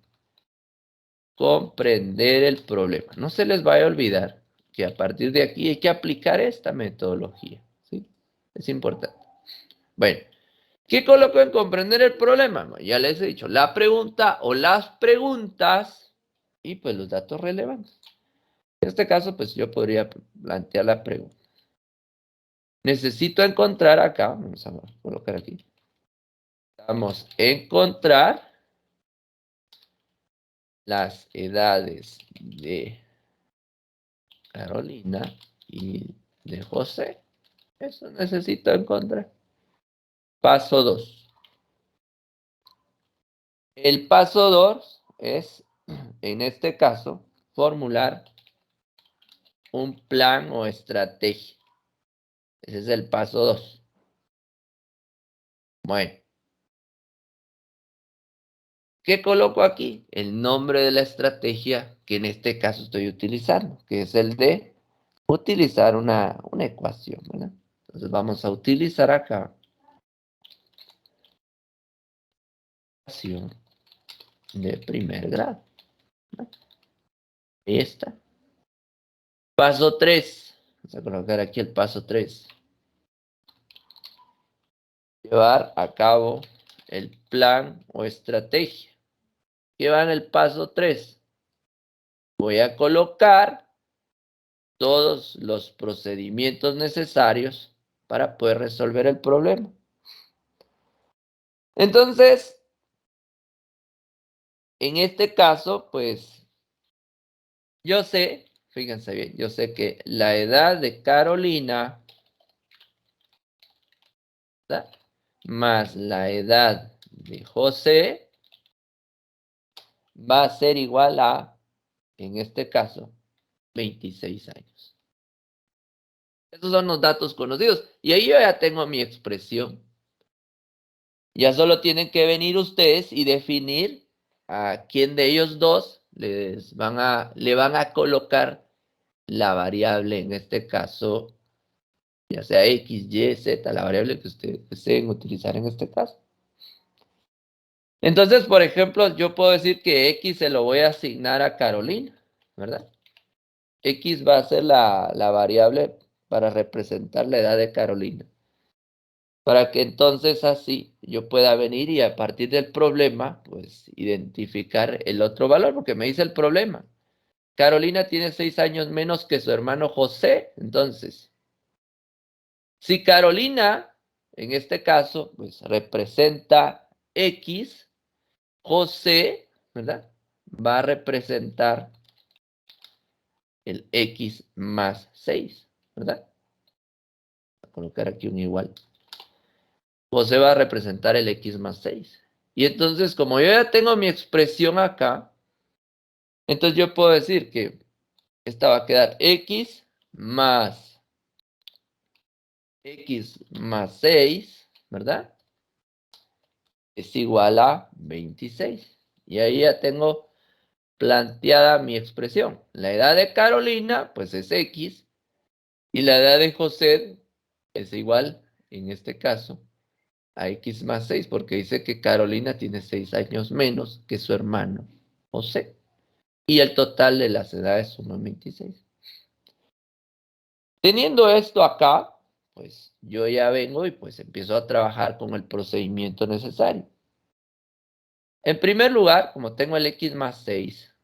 comprender el problema. No se les vaya a olvidar que a partir de aquí hay que aplicar esta metodología, ¿sí? Es importante. Bueno, ¿qué coloco en comprender el problema? Ya les he dicho, la pregunta o las preguntas y pues los datos relevantes. En este caso, pues yo podría plantear la pregunta. Necesito encontrar acá, vamos a colocar aquí. Vamos a encontrar las edades de Carolina y de José. Eso necesito encontrar. Paso 2. El paso 2 es, en este caso, formular un plan o estrategia. Ese es el paso 2. Bueno, ¿qué coloco aquí? El nombre de la estrategia que en este caso estoy utilizando, que es el de utilizar una ecuación, ¿verdad? Entonces vamos a utilizar acá ecuación de primer grado. Esta. Paso 3. Vamos a colocar aquí el paso 3. Llevar a cabo el plan o estrategia. ¿Qué va en el paso 3? Voy a colocar todos los procedimientos necesarios para poder resolver el problema. Entonces, en este caso, pues, yo sé, fíjense bien, yo sé que la edad de Carolina, ¿verdad?, más la edad de José va a ser igual a, en este caso, 26 años. Esos son los datos conocidos. Y ahí yo ya tengo mi expresión. Ya solo tienen que venir ustedes y definir a quién de ellos dos le van a colocar la variable, en este caso, ya sea X, Y, Z, la variable que ustedes deseen utilizar en este caso. Entonces, por ejemplo, yo puedo decir que X se lo voy a asignar a Carolina, ¿verdad? X va a ser la variable para representar la edad de Carolina. Para que entonces así yo pueda venir y a partir del problema, pues identificar el otro valor, porque me dice el problema. Carolina tiene 6 años menos que su hermano José. Entonces, si Carolina, en este caso, pues representa X, José, ¿verdad?, va a representar el X más 6, ¿verdad? Voy a colocar aquí un igual. José va a representar el X más 6. Y entonces, como yo ya tengo mi expresión acá, entonces yo puedo decir que esta va a quedar X más 6, ¿verdad? Es igual a 26. Y ahí ya tengo planteada mi expresión. La edad de Carolina, pues es X. Y la edad de José es igual, en este caso, a X más 6, porque dice que Carolina tiene 6 años menos que su hermano José. Y el total de las edades son 26. Teniendo esto acá, pues yo ya vengo y pues empiezo a trabajar con el procedimiento necesario. En primer lugar, como tengo el X más 6,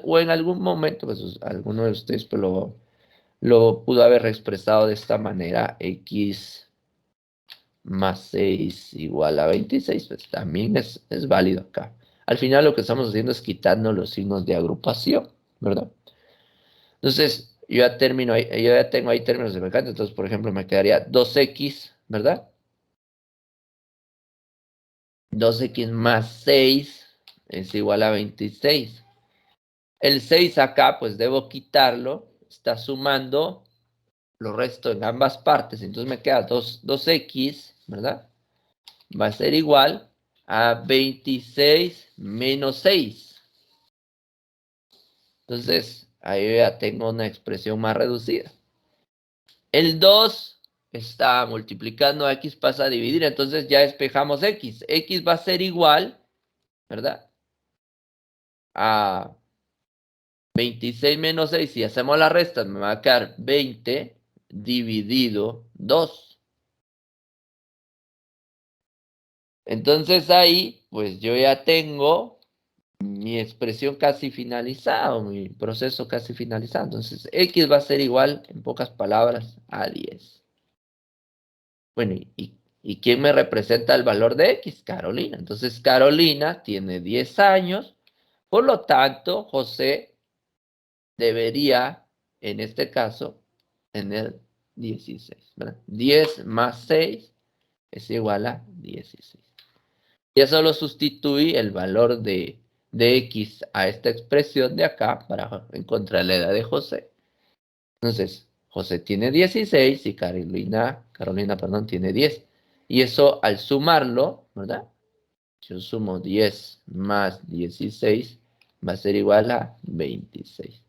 o en algún momento, pues alguno de ustedes pues, lo pudo haber expresado de esta manera, X más 6 igual a 26, pues también es válido acá. Al final lo que estamos haciendo es quitando los signos de agrupación, ¿verdad? Entonces, yo ya tengo ahí términos de mercado. Entonces, por ejemplo, me quedaría 2x, ¿verdad? 2x más 6 es igual a 26. El 6 acá, pues debo quitarlo. Está sumando lo resto en ambas partes. Entonces me queda 2x, ¿verdad? Va a ser igual a 26 menos 6. Entonces, ahí ya tengo una expresión más reducida. El 2 está multiplicando a x, pasa a dividir, entonces ya despejamos x. X va a ser igual, ¿verdad?, a 26 menos 6. Si hacemos la resta, me va a quedar 20 dividido 2. Entonces ahí, pues yo ya tengo mi expresión casi finalizada, mi proceso casi finalizado. Entonces, x va a ser igual, en pocas palabras, a 10. Bueno, ¿y quién me representa el valor de X? Carolina. Entonces, Carolina tiene 10 años. Por lo tanto, José debería, en este caso, tener 16, ¿verdad? 10 más 6 es igual a 16. Ya solo sustituí el valor de X a esta expresión de acá para encontrar la edad de José. Entonces, José tiene 16 y Carolina, perdón, tiene 10. Y eso al sumarlo, ¿verdad? Yo sumo 10 más 16, va a ser igual a 26.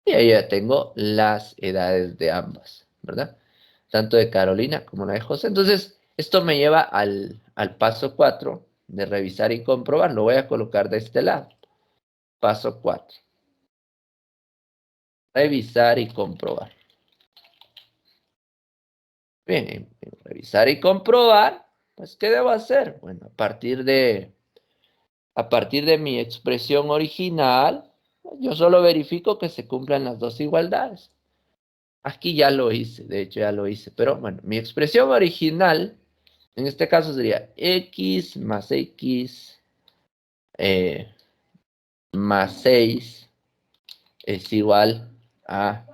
Y ahí ya tengo las edades de ambas, ¿verdad? Tanto de Carolina como la de José. Entonces, esto me lleva al paso 4 de revisar y comprobar. Lo voy a colocar de este lado. Paso 4. Revisar y comprobar. Bien, en revisar y comprobar, pues, ¿qué debo hacer? Bueno, a partir de mi expresión original, yo solo verifico que se cumplan las dos igualdades. Aquí ya lo hice, de hecho ya lo hice, pero bueno, mi expresión original, en este caso sería x más x eh, más 6 es igual a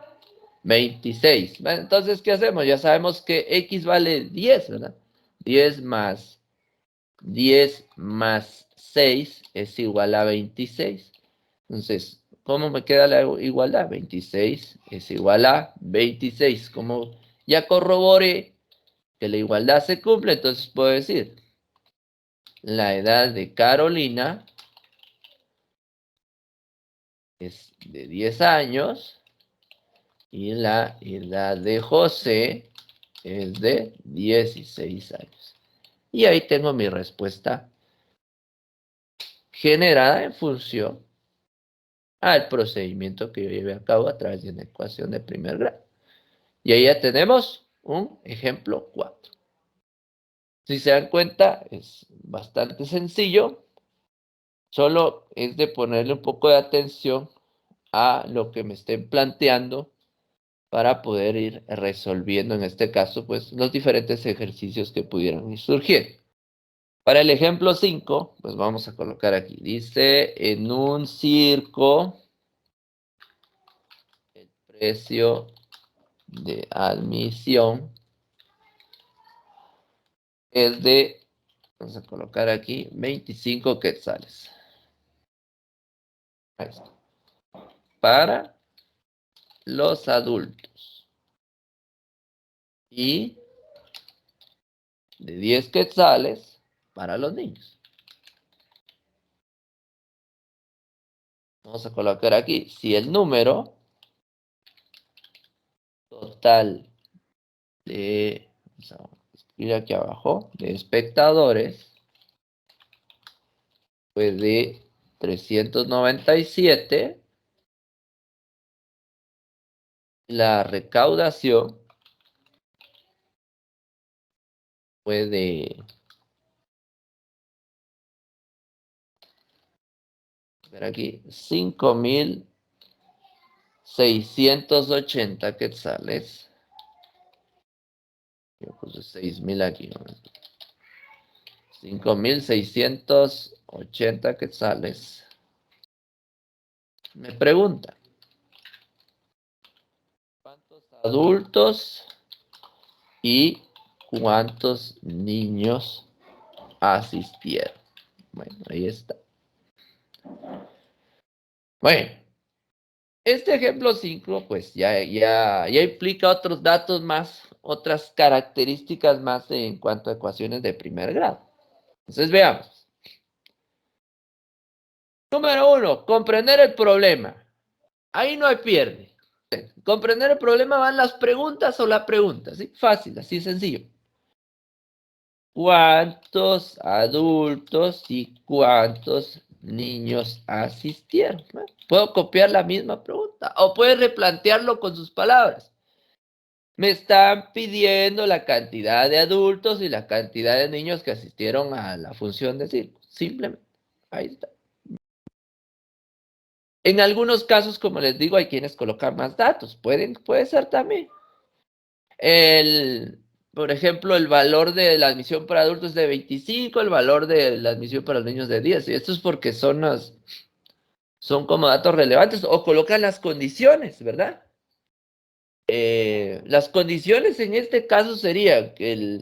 26. Bueno, entonces, ¿qué hacemos? Ya sabemos que x vale 10, ¿verdad? 10 más 6 es igual a 26. Entonces, ¿cómo me queda la igualdad? 26 es igual a 26. Como ya corroboré que la igualdad se cumple, entonces puedo decir, la edad de Carolina es de 10 años y la edad de José es de 16 años. Y ahí tengo mi respuesta generada en función al procedimiento que yo llevé a cabo a través de una ecuación de primer grado. Y ahí ya tenemos un ejemplo 4. Si se dan cuenta, es bastante sencillo. Solo es de ponerle un poco de atención a lo que me estén planteando para poder ir resolviendo, en este caso, pues los diferentes ejercicios que pudieran ir surgiendo. Para el ejemplo 5, pues vamos a colocar aquí. Dice, en un circo, el precio de admisión es de, vamos a colocar aquí, 25 quetzales. Ahí está. Para los adultos. Y de 10 quetzales para los niños. Vamos a colocar aquí, si el número total de, vamos a escribir aquí abajo, de espectadores fue de 397, la recaudación fue de, ver aquí, 5,680 quetzales. Yo puse 6,000 aquí, ¿no? 5,680 quetzales. Me pregunta, ¿cuántos adultos y cuántos niños asistieron? Bueno, ahí está. Bueno, este ejemplo 5, pues ya implica otros datos más, otras características más en cuanto a ecuaciones de primer grado. Entonces veamos. Número 1, comprender el problema. Ahí no hay pierde. Comprender el problema van las preguntas o la pregunta, ¿sí? Fácil, así sencillo. ¿Cuántos adultos y cuántos niños asistieron? Puedo copiar la misma pregunta o puedes replantearlo con sus palabras. Me están pidiendo la cantidad de adultos y la cantidad de niños que asistieron a la función de circo. Simplemente. Ahí está. En algunos casos, como les digo, hay quienes colocan más datos. Puede ser también. Por ejemplo, el valor de la admisión para adultos es de 25, el valor de la admisión para los niños de 10. Y esto es porque son como datos relevantes o colocan las condiciones, ¿verdad? Las condiciones en este caso serían que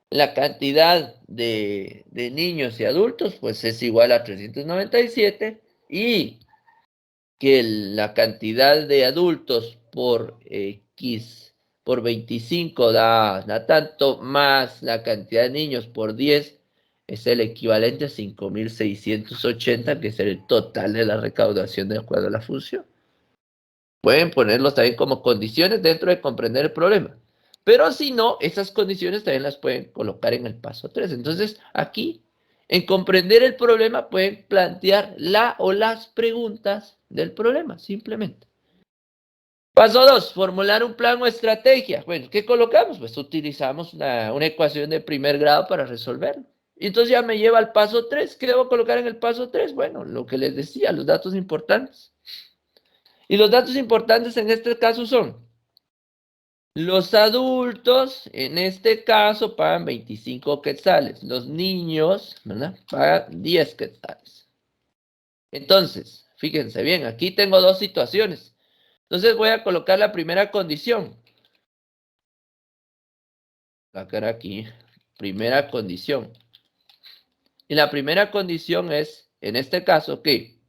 la cantidad de niños y adultos pues es igual a 397 y que la cantidad de adultos por X por 25 da tanto, más la cantidad de niños por 10 es el equivalente a 5.680, que es el total de la recaudación de acuerdo a la función. Pueden ponerlos también como condiciones dentro de comprender el problema. Pero si no, esas condiciones también las pueden colocar en el paso 3. Entonces, aquí, en comprender el problema, pueden plantear la o las preguntas del problema, simplemente. Paso 2, formular un plan o estrategia. Bueno, ¿qué colocamos? Pues utilizamos una ecuación de primer grado para resolverlo. Y entonces ya me lleva al paso 3. ¿Qué debo colocar en el paso 3? Bueno, lo que les decía, los datos importantes. Y los datos importantes en este caso son: los adultos, en este caso, pagan 25 quetzales. Los niños, ¿verdad?, pagan 10 quetzales. Entonces, fíjense bien, aquí tengo dos situaciones. Entonces voy a colocar la primera condición. Sacar aquí, primera condición. Y la primera condición es, en este caso, que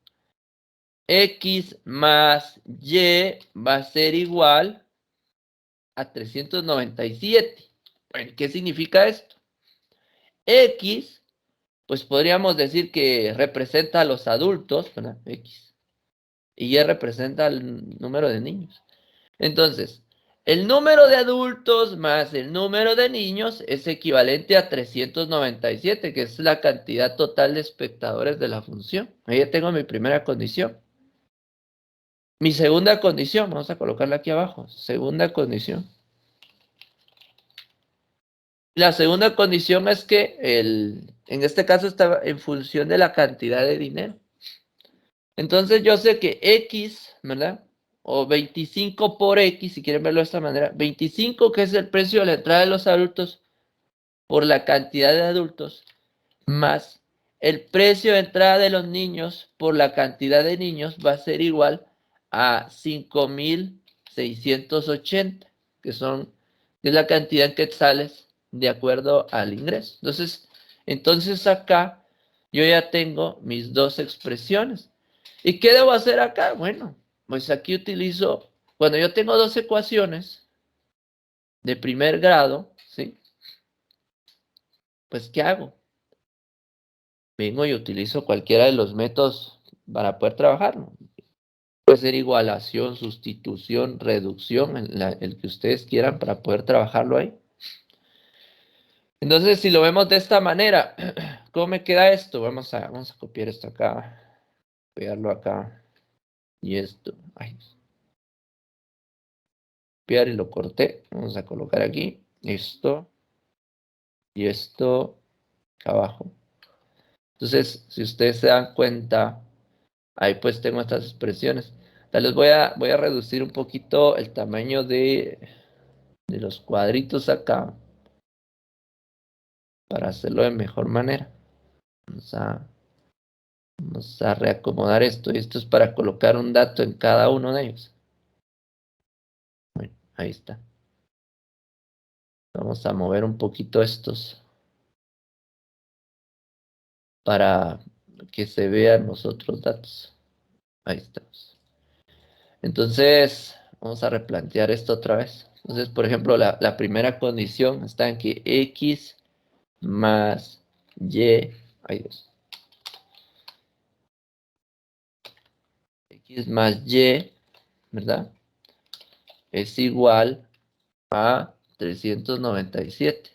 X más Y va a ser igual a 397. Bueno, ¿qué significa esto? X, pues podríamos decir que representa a los adultos, ¿verdad? X. Y Y representa el número de niños. Entonces, el número de adultos más el número de niños es equivalente a 397, que es la cantidad total de espectadores de la función. Ahí ya tengo mi primera condición. Mi segunda condición, vamos a colocarla aquí abajo. Segunda condición. La segunda condición es que en este caso está en función de la cantidad de dinero. Entonces yo sé que X, ¿verdad? O 25 por X, si quieren verlo de esta manera. 25, que es el precio de la entrada de los adultos por la cantidad de adultos, más el precio de entrada de los niños por la cantidad de niños, va a ser igual a 5.680, que es la cantidad en quetzales de acuerdo al ingreso. Entonces acá yo ya tengo mis dos expresiones. ¿Y qué debo hacer acá? Bueno, pues aquí utilizo, cuando yo tengo dos ecuaciones de primer grado, ¿sí? Pues, ¿qué hago? Vengo y utilizo cualquiera de los métodos para poder trabajarlo. Puede ser igualación, sustitución, reducción, el que ustedes quieran para poder trabajarlo ahí. Entonces, si lo vemos de esta manera, ¿cómo me queda esto? Vamos a copiar esto acá, pegarlo acá, y esto. Ay, copiar y lo corté. Vamos a colocar aquí esto y esto acá abajo. Entonces, si ustedes se dan cuenta, ahí pues tengo estas expresiones. Tal vez voy a reducir un poquito el tamaño de los cuadritos acá para hacerlo de mejor manera. Vamos a reacomodar esto. Y esto es para colocar un dato en cada uno de ellos. Bueno, ahí está. Vamos a mover un poquito estos para que se vean los otros datos. Ahí estamos. Entonces, vamos a replantear esto otra vez. Entonces, por ejemplo, la primera condición está en que X más Y, ay Dios, X más Y, ¿verdad? Es igual a 397.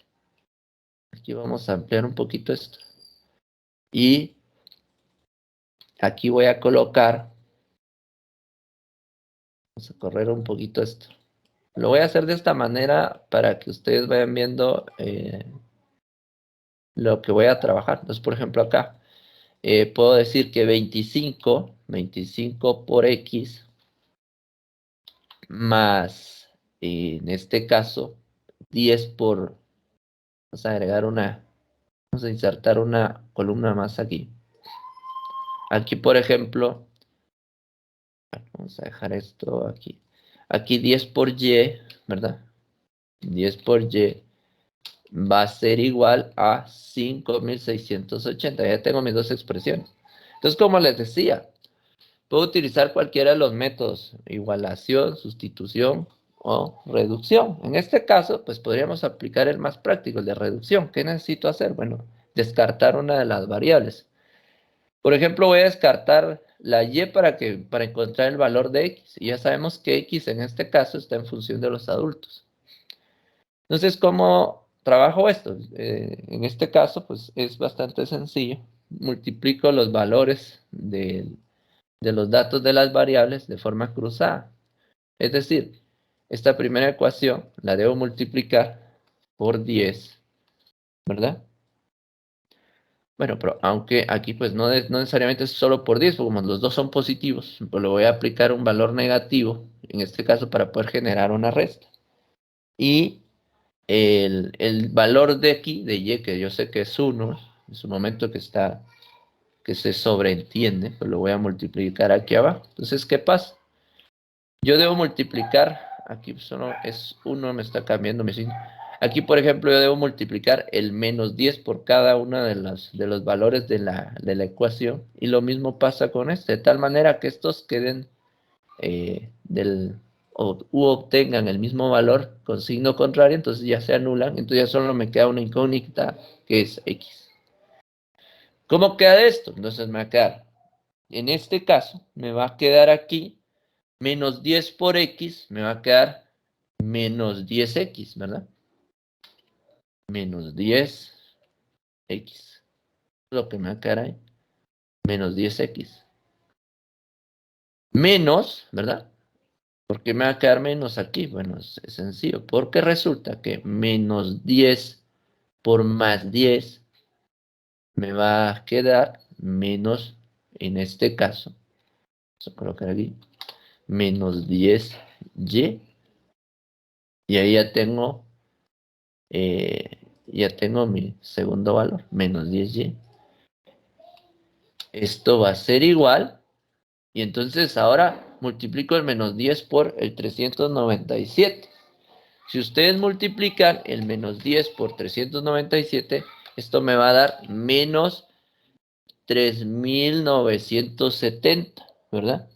Aquí vamos a ampliar un poquito esto. Y aquí voy a colocar, vamos a correr un poquito esto. Lo voy a hacer de esta manera para que ustedes vayan viendo lo que voy a trabajar. Entonces, por ejemplo, acá puedo decir que 25 por X más, en este caso, 10 por, vamos a agregar vamos a insertar una columna más aquí. Aquí, por ejemplo, vamos a dejar esto aquí. Aquí 10 por Y, ¿verdad? 10 por Y va a ser igual a 5.680. Ya tengo mis dos expresiones. Entonces, como les decía, puedo utilizar cualquiera de los métodos, igualación, sustitución o reducción. En este caso, pues podríamos aplicar el más práctico, el de reducción. ¿Qué necesito hacer? Bueno, descartar una de las variables. Por ejemplo, voy a descartar la y para encontrar el valor de x. Y ya sabemos que x en este caso está en función de los adultos. Entonces, ¿cómo trabajo esto? En este caso, pues es bastante sencillo. Multiplico los valores de los datos de las variables de forma cruzada. Es decir, esta primera ecuación la debo multiplicar por 10, ¿verdad? Bueno, pero aunque aquí pues no necesariamente es solo por 10, porque como los dos son positivos, pues le voy a aplicar un valor negativo, en este caso para poder generar una resta. Y el valor de aquí, de y, que yo sé que es 1, en su momento que se sobreentiende, pues lo voy a multiplicar aquí abajo. Entonces, ¿qué pasa? Yo debo multiplicar, aquí solo es 1, me está cambiando mi signo. Aquí, por ejemplo, yo debo multiplicar el menos 10 por cada uno de los valores de la ecuación. Y lo mismo pasa con este, de tal manera que estos queden u obtengan el mismo valor con signo contrario, entonces ya se anulan, entonces ya solo me queda una incógnita que es x. ¿Cómo queda esto? Entonces me va a quedar, en este caso, me va a quedar aquí menos 10 por x, me va a quedar menos 10x, ¿verdad? Menos 10x. Lo que me va a quedar ahí. Menos 10x. Menos, ¿verdad? ¿Por qué me va a quedar menos aquí? Bueno, es sencillo. Porque resulta que menos 10 por más 10 me va a quedar menos, en este caso, vamos a colocar aquí, menos 10y. Y ahí ya tengo mi segundo valor, menos 10y. Esto va a ser igual. Y entonces ahora multiplico el menos 10 por el 397. Si ustedes multiplican el menos 10 por 397, esto me va a dar menos 3970, ¿verdad?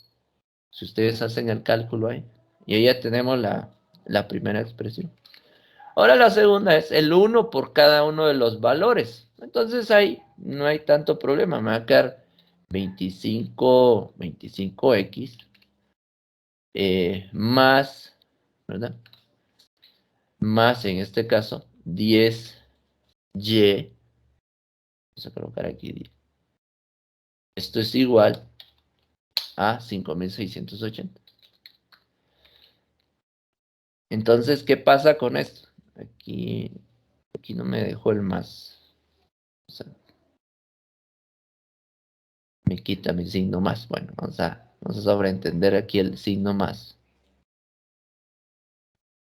Si ustedes hacen el cálculo ahí. Y ahí ya tenemos la primera expresión. Ahora la segunda es el 1 por cada uno de los valores. Entonces ahí no hay tanto problema. Me va a quedar 25x más, ¿verdad? Más en este caso 10y. Vamos a colocar aquí 10. Esto es igual a 5680. Entonces, ¿qué pasa con esto? Aquí no me dejó el más. O sea, me quita mi signo más. Bueno, vamos a sobreentender aquí el signo más.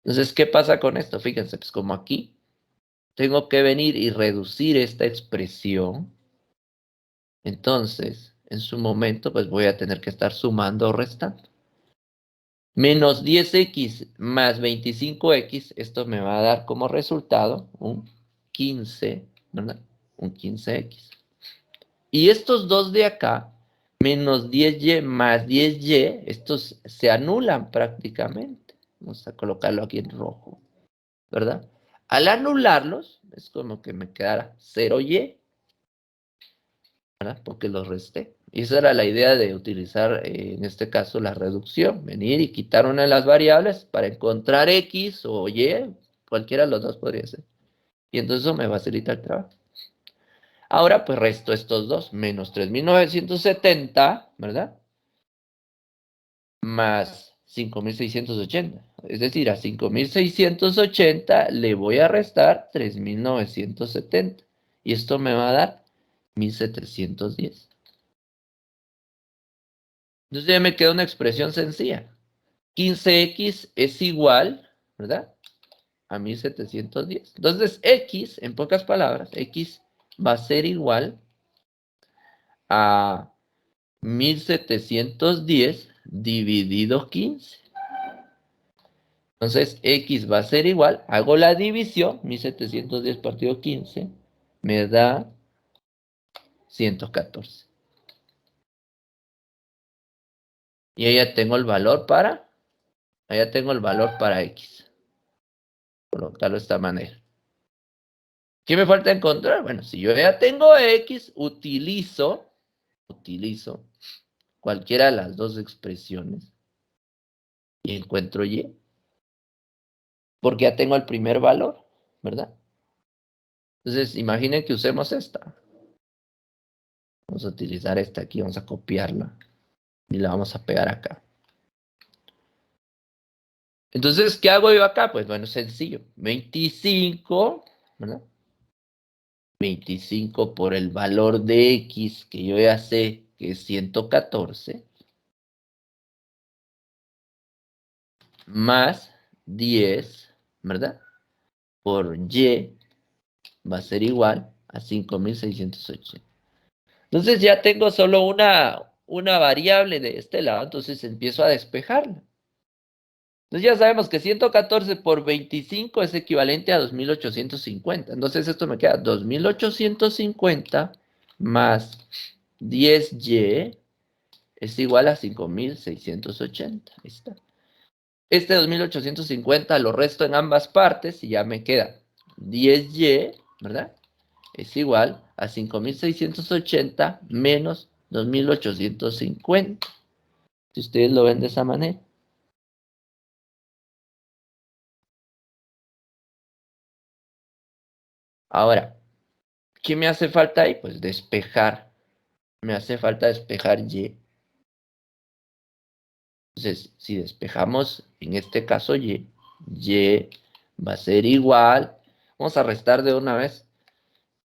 Entonces, ¿qué pasa con esto? Fíjense, pues como aquí tengo que venir y reducir esta expresión, entonces, en su momento, pues voy a tener que estar sumando o restando. Menos 10x más 25x, esto me va a dar como resultado un 15, ¿verdad? Un 15x. Y estos dos de acá, menos 10y más 10y, estos se anulan prácticamente. Vamos a colocarlo aquí en rojo, ¿verdad? Al anularlos, es como que me quedara 0y, ¿verdad? Porque los resté. Y esa era la idea de utilizar, en este caso, la reducción. Venir y quitar una de las variables para encontrar x o y, cualquiera de los dos podría ser. Y entonces eso me facilita el trabajo. Ahora pues resto estos dos, menos 3970, ¿verdad? Más 5680. Es decir, a 5680 le voy a restar 3970. Y esto me va a dar 1710. Entonces ya me queda una expresión sencilla. 15x es igual, ¿verdad? A 1710. Entonces x, en pocas palabras, x va a ser igual a 1710 dividido 15. Entonces x va a ser igual, hago la división, 1710 partido 15, me da 114. Y ahí ya tengo el valor para, allá tengo el valor para X. Colocarlo de esta manera. ¿Qué me falta encontrar? Bueno, si yo ya tengo X, utilizo cualquiera de las dos expresiones y encuentro Y. Porque ya tengo el primer valor, ¿verdad? Entonces, imaginen que usemos esta. Vamos a utilizar esta aquí, vamos a copiarla y la vamos a pegar acá. Entonces, ¿qué hago yo acá? Pues bueno, sencillo. 25, ¿verdad? 25 por el valor de X, que yo ya sé que es 114, más 10, ¿verdad? Por Y va a ser igual a 5680. Entonces ya tengo solo una variable de este lado, entonces empiezo a despejarla. Entonces ya sabemos que 114 por 25 es equivalente a 2850. Entonces esto me queda 2850 más 10y es igual a 5680. Ahí está. Este 2850 lo resto en ambas partes y ya me queda 10y, ¿verdad? Es igual a 5680 menos 2850. Si ustedes lo ven de esa manera. Ahora, ¿qué me hace falta ahí? Pues despejar. Me hace falta despejar Y. Entonces, si despejamos en este caso Y va a ser igual. Vamos a restar de una vez.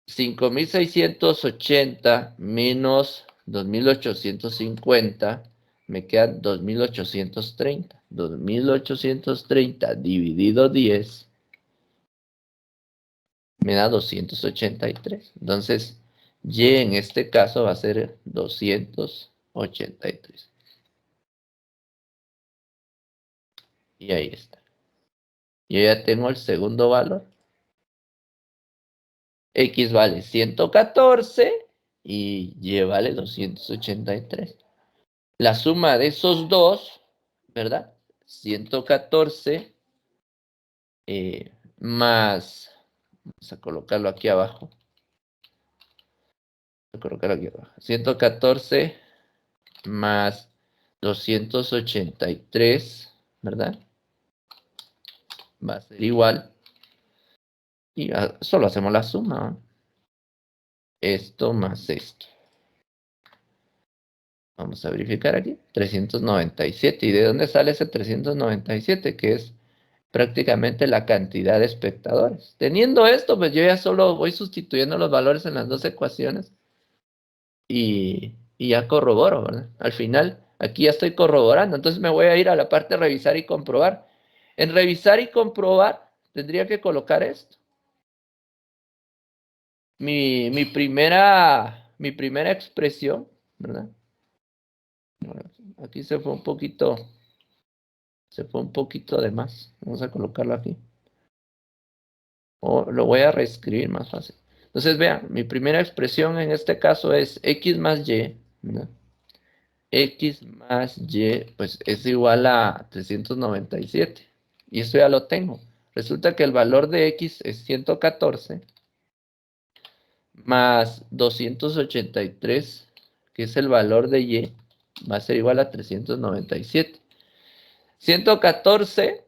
5680 menos 2850 me queda 2830. 2830 dividido 10 me da 283. Entonces, Y en este caso va a ser 283. Y ahí está. Yo ya tengo el segundo valor. X vale 114 y Y vale 283. La suma de esos dos, ¿verdad? 114 más, vamos a colocarlo aquí abajo. Voy a colocarlo aquí abajo. 114 más 283, ¿verdad? Va a ser igual. Y solo hacemos la suma, ¿no? Esto más esto. Vamos a verificar aquí. 397. ¿Y de dónde sale ese 397? Que es prácticamente la cantidad de espectadores. Teniendo esto, pues yo ya solo voy sustituyendo los valores en las dos ecuaciones y ya corroboro, ¿verdad? Al final, aquí ya estoy corroborando. Entonces me voy a ir a la parte de revisar y comprobar. En revisar y comprobar, tendría que colocar esto. Mi primera expresión, ¿verdad? Aquí se fue un poquito de más. Vamos a colocarlo aquí. O lo voy a reescribir más fácil. Entonces, vean, mi primera expresión en este caso es X más Y, ¿verdad? X más Y, pues es igual a 397. Y esto ya lo tengo. Resulta que el valor de X es 114 más 283, que es el valor de Y, va a ser igual a 397. 114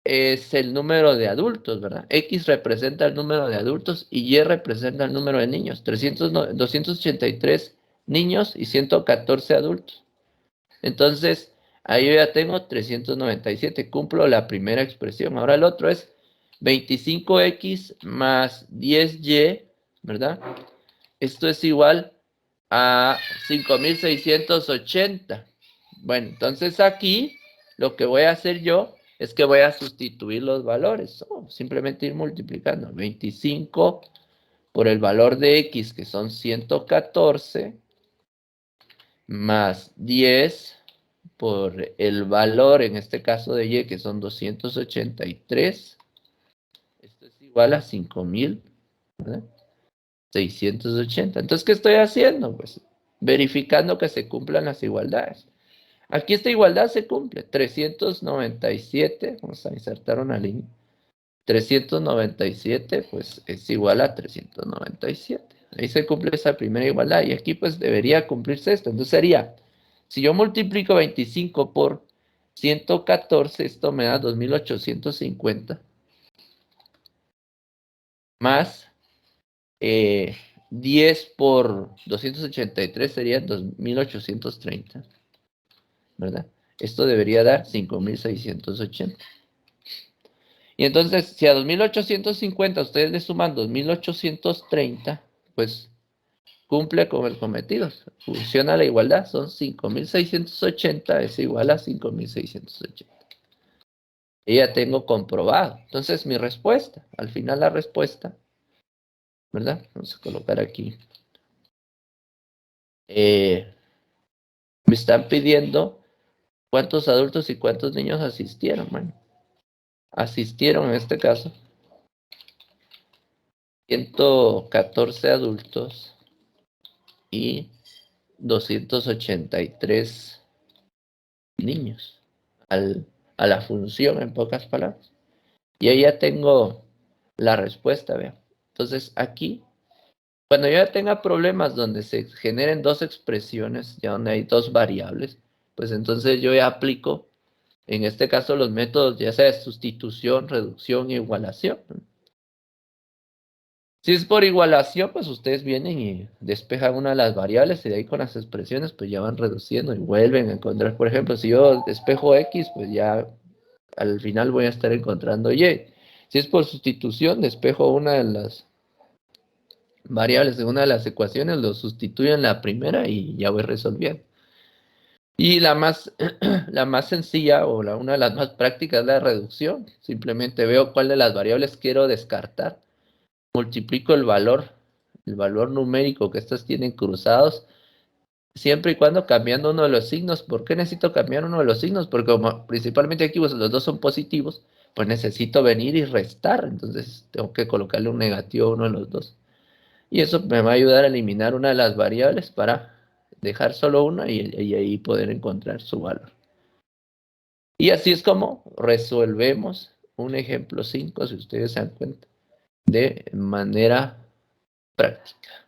es el número de adultos, ¿verdad? X representa el número de adultos y Y representa el número de niños. 283 niños y 114 adultos. Entonces, ahí yo ya tengo 397. Cumplo la primera expresión. Ahora el otro es 25X más 10Y, ¿verdad? Esto es igual a 5680. Bueno, entonces aquí lo que voy a hacer yo es que voy a sustituir los valores. Simplemente ir multiplicando. 25 por el valor de X, que son 114, más 10 por el valor, en este caso de Y, que son 283. Esto es igual a 5000, ¿verdad? 680. Entonces, ¿qué estoy haciendo? Pues verificando que se cumplan las igualdades. Aquí esta igualdad se cumple. 397, vamos a insertar una línea. 397 pues es igual a 397. Ahí se cumple esa primera igualdad y aquí pues debería cumplirse esto. Entonces sería, si yo multiplico 25 por 114, esto me da 2850 más 10 por 283 sería 2830, ¿verdad? Esto debería dar 5680. Y entonces, si a 2850 ustedes le suman 2830, pues cumple con el cometido. Funciona la igualdad, son 5680 es igual a 5680. Y ya tengo comprobado. Entonces, mi respuesta, al final la respuesta, ¿verdad? Vamos a colocar aquí. Me están pidiendo cuántos adultos y cuántos niños asistieron. Bueno, asistieron en este caso 114 adultos y 283 niños a la función, en pocas palabras. Y ahí ya tengo la respuesta, vean. Entonces, aquí, cuando yo ya tenga problemas donde se generen dos expresiones, ya donde hay dos variables, pues entonces yo ya aplico, en este caso, los métodos ya sea de sustitución, reducción e igualación. Si es por igualación, pues ustedes vienen y despejan una de las variables y de ahí con las expresiones pues ya van reduciendo y vuelven a encontrar. Por ejemplo, si yo despejo X, pues ya al final voy a estar encontrando Y. Si es por sustitución, despejo una de las variables de una de las ecuaciones, lo sustituyo en la primera y ya voy resolviendo. Y la más sencilla o una de las más prácticas es la reducción. Simplemente veo cuál de las variables quiero descartar, multiplico el valor numérico que estas tienen cruzados, siempre y cuando cambiando uno de los signos. ¿Por qué necesito cambiar uno de los signos? Porque como principalmente aquí pues, los dos son positivos, pues necesito venir y restar. Entonces tengo que colocarle un negativo a uno de los dos. Y eso me va a ayudar a eliminar una de las variables para dejar solo una y ahí poder encontrar su valor. Y así es como resolvemos un ejemplo 5, si ustedes se dan cuenta, de manera práctica.